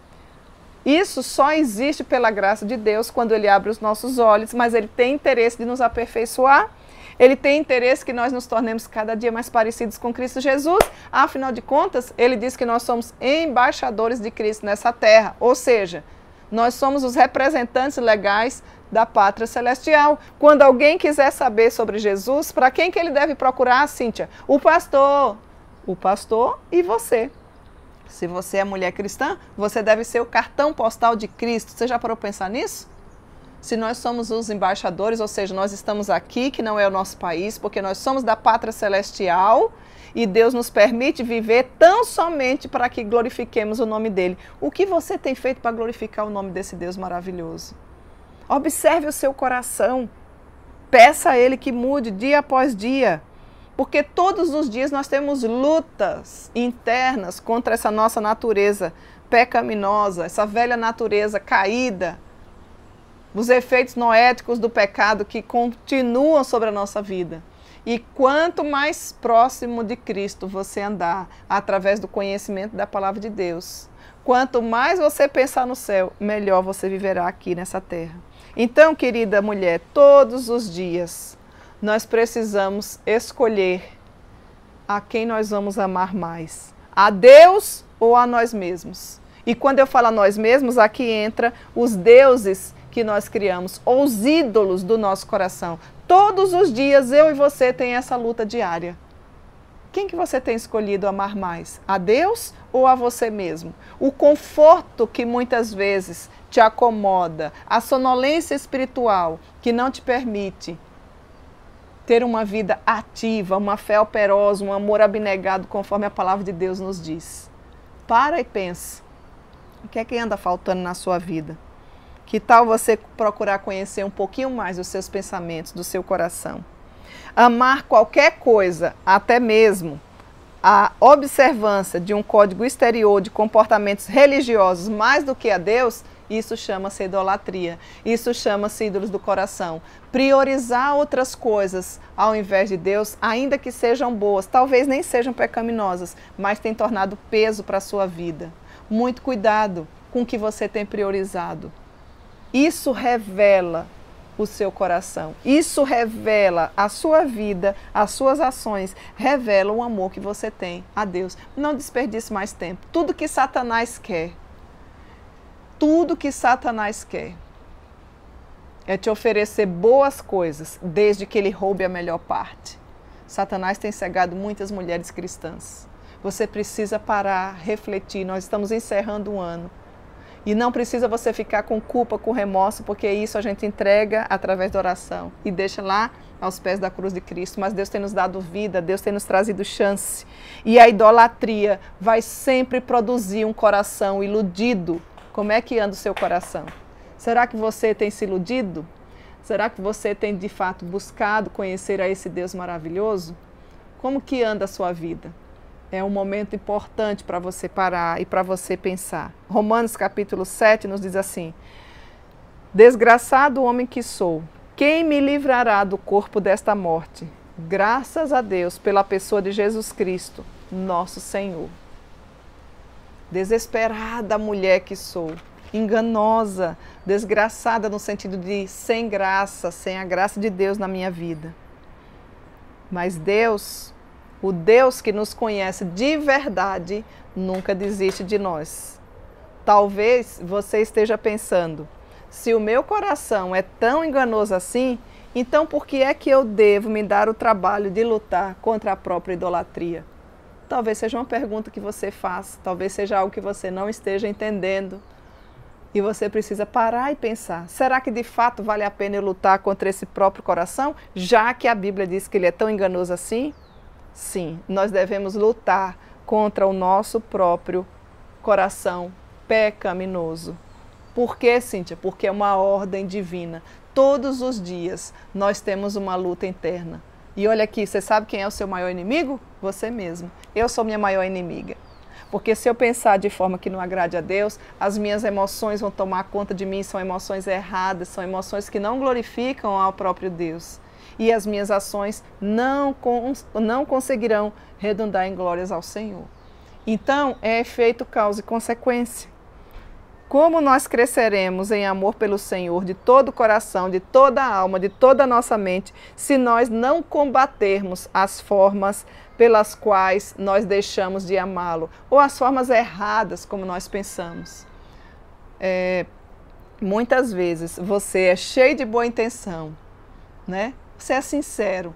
Isso só existe pela graça de Deus quando Ele abre os nossos olhos, mas Ele tem interesse de nos aperfeiçoar. Ele tem interesse que nós nos tornemos cada dia mais parecidos com Cristo Jesus. Afinal de contas, Ele diz que nós somos embaixadores de Cristo nessa terra. Ou seja, nós somos os representantes legais da pátria celestial. Quando alguém quiser saber sobre Jesus, para quem que ele deve procurar, Cíntia? O pastor. O pastor e você. Se você é mulher cristã, você deve ser o cartão postal de Cristo. Você já parou para pensar nisso? Se nós somos os embaixadores, ou seja, nós estamos aqui, que não é o nosso país, porque nós somos da pátria celestial e Deus nos permite viver tão somente para que glorifiquemos o nome dele. O que você tem feito para glorificar o nome desse Deus maravilhoso? Observe o seu coração. Peça a Ele que mude dia após dia. Porque todos os dias nós temos lutas internas contra essa nossa natureza pecaminosa, essa velha natureza caída, os efeitos noéticos do pecado que continuam sobre a nossa vida. E quanto mais próximo de Cristo você andar, através do conhecimento da palavra de Deus, quanto mais você pensar no céu, melhor você viverá aqui nessa terra. Então, querida mulher, todos os dias nós precisamos escolher a quem nós vamos amar mais, a Deus ou a nós mesmos. E quando eu falo a nós mesmos, aqui entra os deuses que nós criamos, ou os ídolos do nosso coração. Todos os dias eu e você tem essa luta diária. Quem que você tem escolhido amar mais? A Deus ou a você mesmo? O conforto que muitas vezes te acomoda, a sonolência espiritual que não te permite ter uma vida ativa, uma fé operosa, um amor abnegado, conforme a palavra de Deus nos diz. Para e pensa. O que é que anda faltando na sua vida? Que tal você procurar conhecer um pouquinho mais dos seus pensamentos, do seu coração? Amar qualquer coisa, até mesmo a observância de um código exterior de comportamentos religiosos mais do que a Deus, isso chama-se idolatria, isso chama-se ídolos do coração. Priorizar outras coisas ao invés de Deus, ainda que sejam boas, talvez nem sejam pecaminosas, mas tem tornado peso para a sua vida. Muito cuidado com o que você tem priorizado. Isso revela o seu coração. Isso revela a sua vida, as suas ações, revela o amor que você tem a Deus. Não desperdice mais tempo. Tudo que Satanás quer é te oferecer boas coisas, desde que ele roube a melhor parte. Satanás tem cegado muitas mulheres cristãs. Você precisa parar, refletir. Nós estamos encerrando um ano. E não precisa você ficar com culpa, com remorso, porque isso a gente entrega através da oração e deixa lá aos pés da cruz de Cristo. Mas Deus tem nos dado vida, Deus tem nos trazido chance. E a idolatria vai sempre produzir um coração iludido. Como é que anda o seu coração? Será que você tem se iludido? Será que você tem de fato buscado conhecer a esse Deus maravilhoso? Como que anda a sua vida? É um momento importante para você parar e para você pensar. Romanos capítulo 7 nos diz assim: desgraçado homem que sou, quem me livrará do corpo desta morte? Graças a Deus pela pessoa de Jesus Cristo, nosso Senhor. Desesperada mulher que sou, enganosa, desgraçada no sentido de sem graça, sem a graça de Deus na minha vida. Mas Deus, o Deus que nos conhece de verdade, nunca desiste de nós. Talvez você esteja pensando, se o meu coração é tão enganoso assim, então por que é que eu devo me dar o trabalho de lutar contra a própria idolatria? Talvez seja uma pergunta que você faz, talvez seja algo que você não esteja entendendo. E você precisa parar e pensar, será que de fato vale a pena eu lutar contra esse próprio coração, já que a Bíblia diz que ele é tão enganoso assim? Sim, nós devemos lutar contra o nosso próprio coração pecaminoso. Por quê, Cíntia? Porque é uma ordem divina. Todos os dias nós temos uma luta interna. E olha aqui, você sabe quem é o seu maior inimigo? Você mesmo. Eu sou minha maior inimiga. Porque se eu pensar de forma que não agrade a Deus, as minhas emoções vão tomar conta de mim, são emoções erradas, são emoções que não glorificam ao próprio Deus. E as minhas ações não conseguirão redundar em glórias ao Senhor. Então, é efeito, causa e consequência. Como nós cresceremos em amor pelo Senhor de todo o coração, de toda a alma, de toda a nossa mente, se nós não combatermos as formas pelas quais nós deixamos de amá-lo, ou as formas erradas como nós pensamos. Muitas vezes você é cheio de boa intenção, né? Você é sincero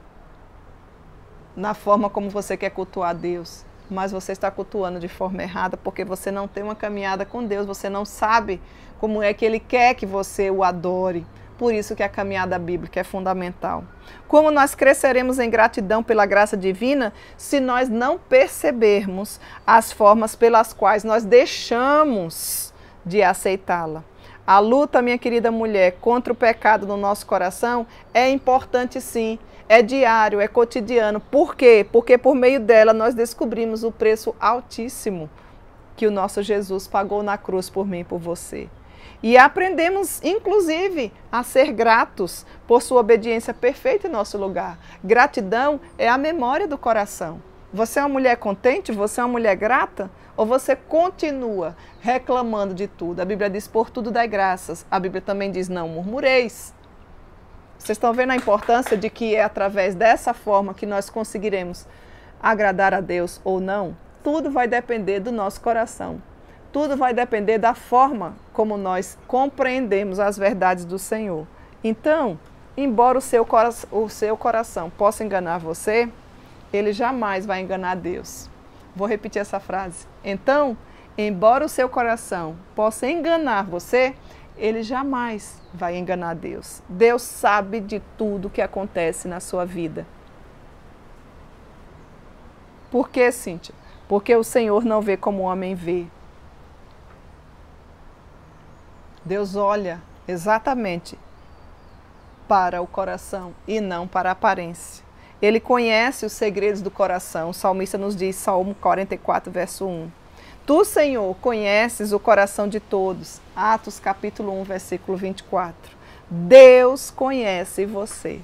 na forma como você quer cultuar Deus, mas você está cultuando de forma errada porque você não tem uma caminhada com Deus, você não sabe como é que Ele quer que você o adore. Por isso que a caminhada bíblica é fundamental. Como nós cresceremos em gratidão pela graça divina se nós não percebermos as formas pelas quais nós deixamos de aceitá-la? A luta, minha querida mulher, contra o pecado no nosso coração é importante sim, é diário, é cotidiano. Por quê? Porque por meio dela nós descobrimos o preço altíssimo que o nosso Jesus pagou na cruz por mim e por você. E aprendemos, inclusive, a ser gratos por sua obediência perfeita em nosso lugar. Gratidão é a memória do coração. Você é uma mulher contente? Você é uma mulher grata? Ou você continua reclamando de tudo? A Bíblia diz, por tudo dai graças. A Bíblia também diz, não murmureis. Vocês estão vendo a importância de que é através dessa forma que nós conseguiremos agradar a Deus ou não? Tudo vai depender do nosso coração. Tudo vai depender da forma como nós compreendemos as verdades do Senhor. Então, embora o seu coração possa enganar você, ele jamais vai enganar Deus. Vou repetir essa frase. Então, embora o seu coração possa enganar você, ele jamais vai enganar Deus. Deus sabe de tudo que acontece na sua vida. Por quê, Cíntia? Porque o Senhor não vê como o homem vê. Deus olha exatamente para o coração e não para a aparência. Ele conhece os segredos do coração. O salmista nos diz, Salmo 44, verso 1. Tu, Senhor, conheces o coração de todos. Atos capítulo 1, versículo 24. Deus conhece você.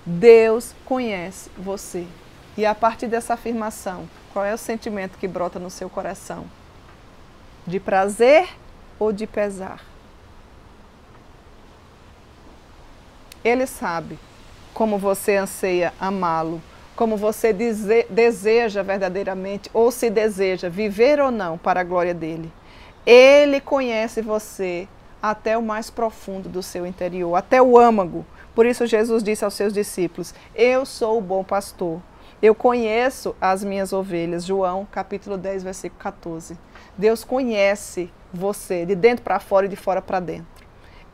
Deus conhece você. E a partir dessa afirmação, qual é o sentimento que brota no seu coração? De prazer ou de pesar? Ele sabe como você anseia amá-lo, como você deseja verdadeiramente, ou se deseja viver ou não para a glória dele. Ele conhece você até o mais profundo do seu interior, até o âmago. Por isso Jesus disse aos seus discípulos, eu sou o bom pastor, eu conheço as minhas ovelhas. João capítulo 10, versículo 14. Deus conhece você de dentro para fora e de fora para dentro.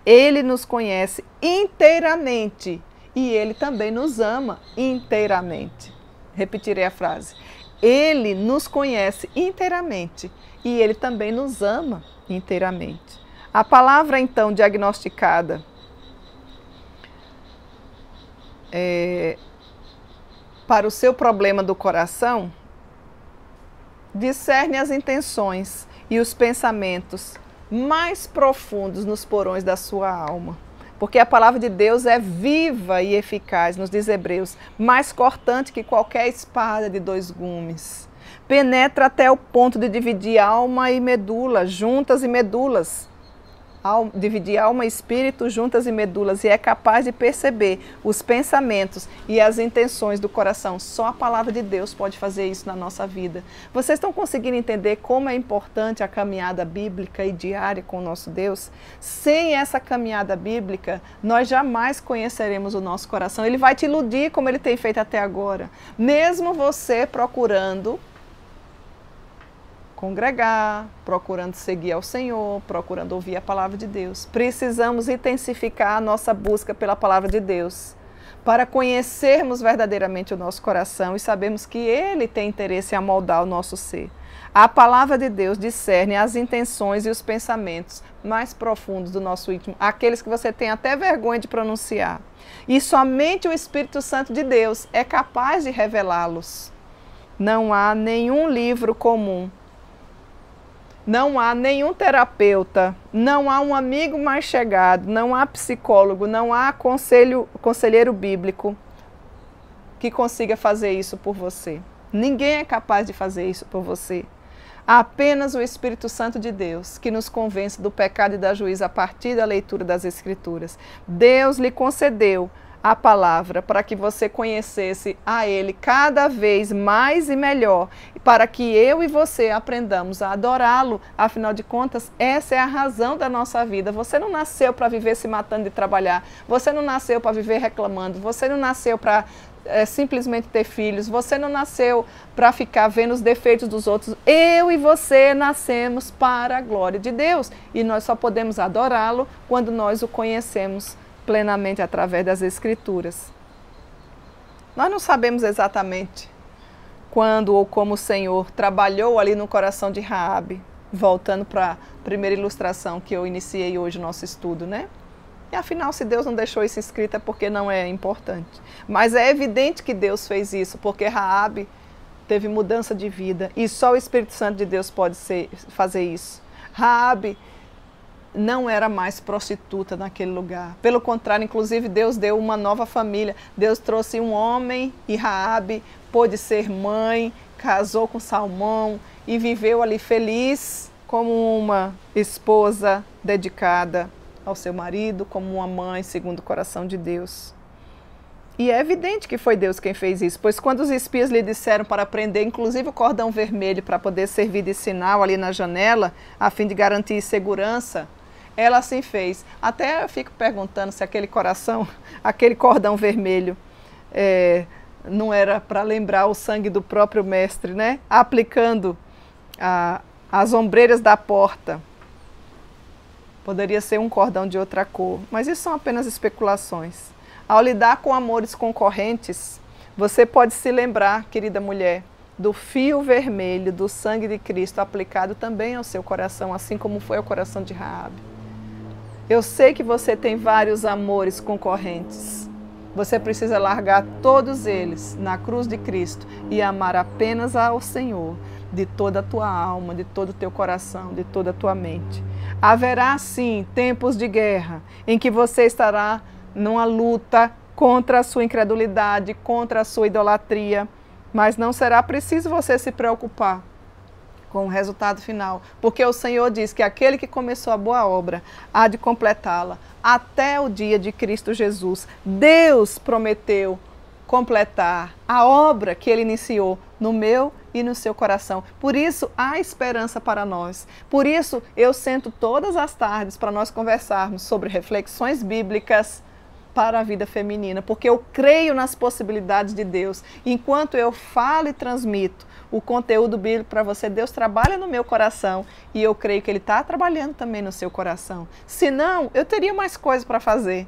Ele nos conhece inteiramente e Ele também nos ama inteiramente. Repetirei a frase. Ele nos conhece inteiramente e Ele também nos ama inteiramente. A palavra, então, diagnosticada para o seu problema do coração, discerne as intenções e os pensamentos mais profundos nos porões da sua alma. Porque a palavra de Deus é viva e eficaz, nos diz Hebreus, mais cortante que qualquer espada de 2 gumes. Penetra até o ponto de dividir alma e medula, juntas e medulas. Dividir alma e espírito, juntas e medulas, e é capaz de perceber os pensamentos e as intenções do coração. Só a palavra de Deus pode fazer isso na nossa vida. Vocês estão conseguindo entender como é importante a caminhada bíblica e diária com o nosso Deus? Sem essa caminhada bíblica, nós jamais conheceremos o nosso coração. Ele vai te iludir como ele tem feito até agora. Mesmo você procurando congregar, procurando seguir ao Senhor, procurando ouvir a palavra de Deus. Precisamos intensificar a nossa busca pela palavra de Deus, para conhecermos verdadeiramente o nosso coração e sabermos que Ele tem interesse em amoldar o nosso ser. A palavra de Deus discerne as intenções e os pensamentos mais profundos do nosso íntimo, aqueles que você tem até vergonha de pronunciar. E somente o Espírito Santo de Deus é capaz de revelá-los. Não há nenhum livro comum, não há nenhum terapeuta, não há um amigo mais chegado, não há psicólogo, não há conselheiro bíblico que consiga fazer isso por você. Ninguém é capaz de fazer isso por você. Há apenas o Espírito Santo de Deus que nos convence do pecado e da juízo a partir da leitura das Escrituras. Deus lhe concedeu a palavra para que você conhecesse a Ele cada vez mais e melhor, para que eu e você aprendamos a adorá-lo. Afinal de contas, essa é a razão da nossa vida. Você não nasceu para viver se matando de trabalhar, você não nasceu para viver reclamando, você não nasceu para simplesmente ter filhos, você não nasceu para ficar vendo os defeitos dos outros. Eu e você nascemos para a glória de Deus e nós só podemos adorá-lo quando nós o conhecemos plenamente através das Escrituras. Nós não sabemos exatamente quando ou como o Senhor trabalhou ali no coração de Raabe, voltando para a primeira ilustração que eu iniciei hoje no nosso estudo, né? E afinal, se Deus não deixou isso escrito é porque não é importante. Mas é evidente que Deus fez isso, porque Raabe teve mudança de vida e só o Espírito Santo de Deus pode fazer isso. Raabe não era mais prostituta naquele lugar. Pelo contrário, inclusive Deus deu uma nova família. Deus trouxe um homem e Raabe pôde ser mãe, casou com Salmão e viveu ali feliz como uma esposa dedicada ao seu marido, como uma mãe segundo o coração de Deus. E é evidente que foi Deus quem fez isso, pois quando os espias lhe disseram para prender, inclusive o cordão vermelho para poder servir de sinal ali na janela, a fim de garantir segurança, ela assim fez. Até eu fico perguntando se aquele coração, aquele cordão vermelho, não era para lembrar o sangue do próprio mestre, né? Aplicando as ombreiras da porta. Poderia ser um cordão de outra cor, mas isso são apenas especulações. Ao lidar com amores concorrentes, você pode se lembrar, querida mulher, do fio vermelho do sangue de Cristo aplicado também ao seu coração, assim como foi ao coração de Raabe. Eu sei que você tem vários amores concorrentes. Você precisa largar todos eles na cruz de Cristo e amar apenas ao Senhor, de toda a tua alma, de todo o teu coração, de toda a tua mente. Haverá, sim, tempos de guerra, em que você estará numa luta contra a sua incredulidade, contra a sua idolatria, mas não será preciso você se preocupar com o resultado final, porque o Senhor diz que aquele que começou a boa obra há de completá-la até o dia de Cristo Jesus. Deus prometeu completar a obra que Ele iniciou no meu e no seu coração. Por isso, há esperança para nós. Por isso, eu sento todas as tardes para nós conversarmos sobre reflexões bíblicas para a vida feminina, porque eu creio nas possibilidades de Deus. Enquanto eu falo e transmito o conteúdo bíblico para você, Deus trabalha no meu coração e eu creio que Ele está trabalhando também no seu coração. Senão, eu teria mais coisas para fazer.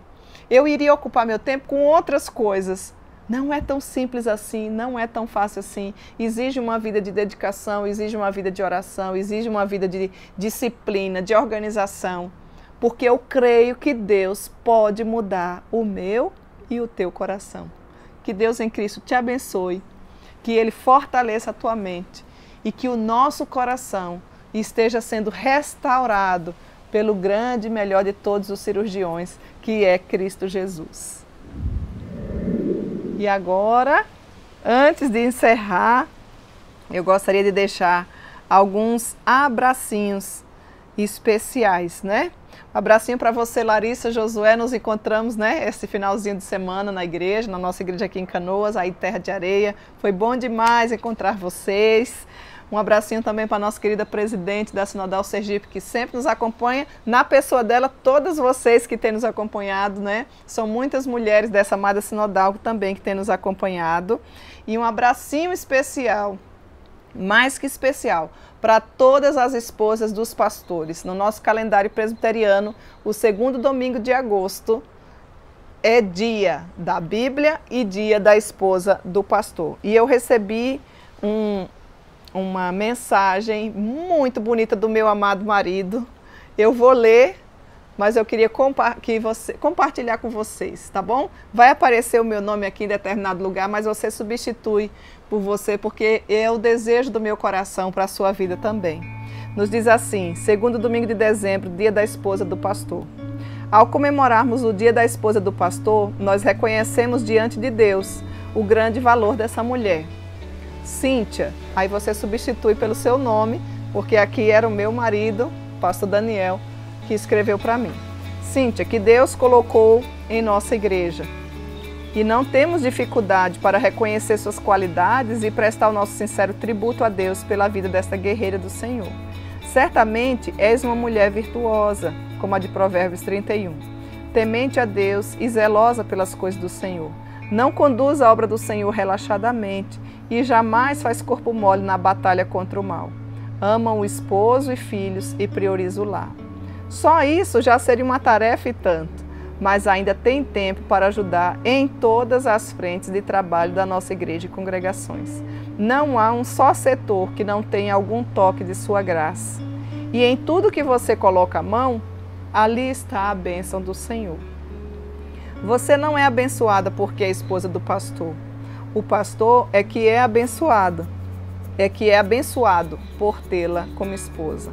Eu iria ocupar meu tempo com outras coisas. Não é tão simples assim, não é tão fácil assim. Exige uma vida de dedicação, exige uma vida de oração, exige uma vida de disciplina, de organização. Porque eu creio que Deus pode mudar o meu e o teu coração. Que Deus em Cristo te abençoe, que Ele fortaleça a tua mente e que o nosso coração esteja sendo restaurado pelo grande e melhor de todos os cirurgiões, que é Cristo Jesus. E agora, antes de encerrar, eu gostaria de deixar alguns abracinhos especiais, né? Um abracinho para você, Larissa, Josué, nos encontramos, né, esse finalzinho de semana na igreja, na nossa igreja aqui em Canoas, aí Terra de Areia. Foi bom demais encontrar vocês. Um abracinho também para a nossa querida presidente da Sinodal Sergipe, que sempre nos acompanha. Na pessoa dela, todas vocês que têm nos acompanhado, né? São muitas mulheres dessa amada Sinodal também que têm nos acompanhado. E um abracinho especial mais que especial para todas as esposas dos pastores. No nosso calendário presbiteriano, o segundo domingo de agosto é dia da Bíblia e dia da esposa do pastor. E eu recebi uma mensagem muito bonita do meu amado marido. Eu vou ler, mas eu queria compartilhar com vocês, tá bom? Vai aparecer o meu nome aqui em determinado lugar, mas você substitui por você, porque é o desejo do meu coração para a sua vida também. Nos diz assim: segundo domingo de dezembro, dia da esposa do pastor. Ao comemorarmos o dia da esposa do pastor, nós reconhecemos diante de Deus o grande valor dessa mulher. Cíntia, aí você substitui pelo seu nome, porque aqui era o meu marido, pastor Daniel, que escreveu para mim. Cíntia, que Deus colocou em nossa igreja. E não temos dificuldade para reconhecer suas qualidades e prestar o nosso sincero tributo a Deus pela vida desta guerreira do Senhor. Certamente és uma mulher virtuosa, como a de Provérbios 31, temente a Deus e zelosa pelas coisas do Senhor. Não conduz a obra do Senhor relaxadamente e jamais faz corpo mole na batalha contra o mal. Ama o esposo e filhos e prioriza o lar. Só isso já seria uma tarefa e tanto, mas ainda tem tempo para ajudar em todas as frentes de trabalho da nossa igreja e congregações. Não há um só setor que não tenha algum toque de sua graça. E em tudo que você coloca a mão, ali está a bênção do Senhor. Você não é abençoada porque é esposa do pastor. O pastor é que é abençoado por tê-la como esposa.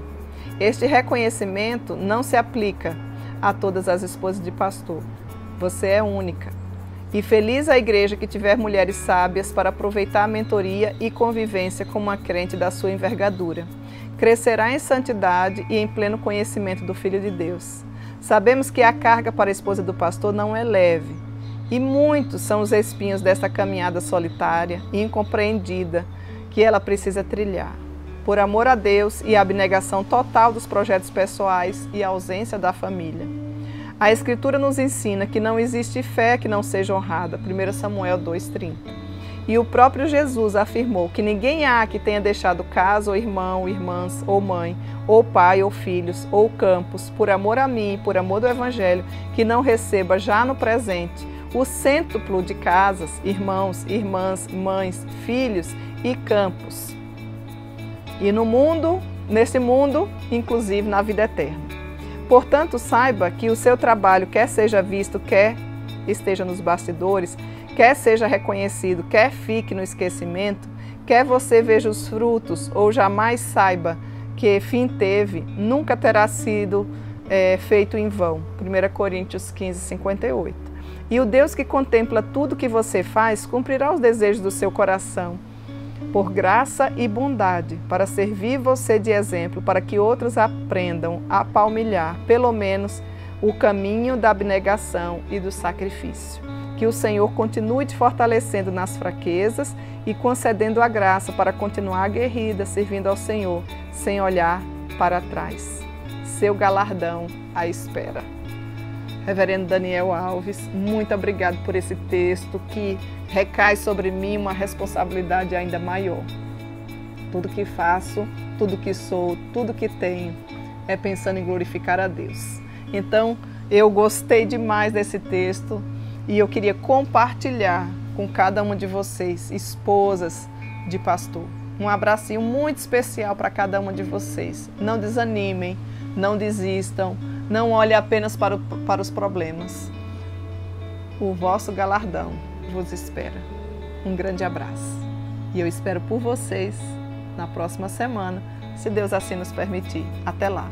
Este reconhecimento não se aplica a todas as esposas de pastor. Você é única. E feliz a igreja que tiver mulheres sábias para aproveitar a mentoria e convivência com uma crente da sua envergadura. Crescerá em santidade e em pleno conhecimento do Filho de Deus. Sabemos que a carga para a esposa do pastor não é leve, e muitos são os espinhos dessa caminhada solitária e incompreendida que ela precisa trilhar. Por amor a Deus e a abnegação total dos projetos pessoais e a ausência da família. A Escritura nos ensina que não existe fé que não seja honrada, 1 Samuel 2,30. E o próprio Jesus afirmou que ninguém há que tenha deixado casa, ou irmão, irmãs, ou mãe, ou pai, ou filhos, ou campos, por amor a mim, por amor do Evangelho, que não receba já no presente o cêntuplo de casas, irmãos, irmãs, mães, filhos e campos. E no mundo, nesse mundo, inclusive na vida eterna. Portanto, saiba que o seu trabalho, quer seja visto, quer esteja nos bastidores, quer seja reconhecido, quer fique no esquecimento, quer você veja os frutos ou jamais saiba que fim teve, nunca terá sido feito em vão. 1 Coríntios 15, 58. E o Deus que contempla tudo que você faz, cumprirá os desejos do seu coração, por graça e bondade, para servir você de exemplo, para que outros aprendam a palmilhar, pelo menos, o caminho da abnegação e do sacrifício. Que o Senhor continue te fortalecendo nas fraquezas e concedendo a graça para continuar aguerrida, servindo ao Senhor, sem olhar para trás. Seu galardão à espera. Reverendo Daniel Alves, muito obrigado por esse texto que recai sobre mim uma responsabilidade ainda maior. Tudo que faço, tudo que sou, tudo que tenho é pensando em glorificar a Deus. Então, eu gostei demais desse texto e eu queria compartilhar com cada uma de vocês, esposas de pastor. Um abracinho muito especial para cada uma de vocês. Não desanimem, não desistam, não olhem apenas para os problemas. O vosso galardão vos espera. Um grande abraço. E eu espero por vocês na próxima semana, se Deus assim nos permitir. Até lá!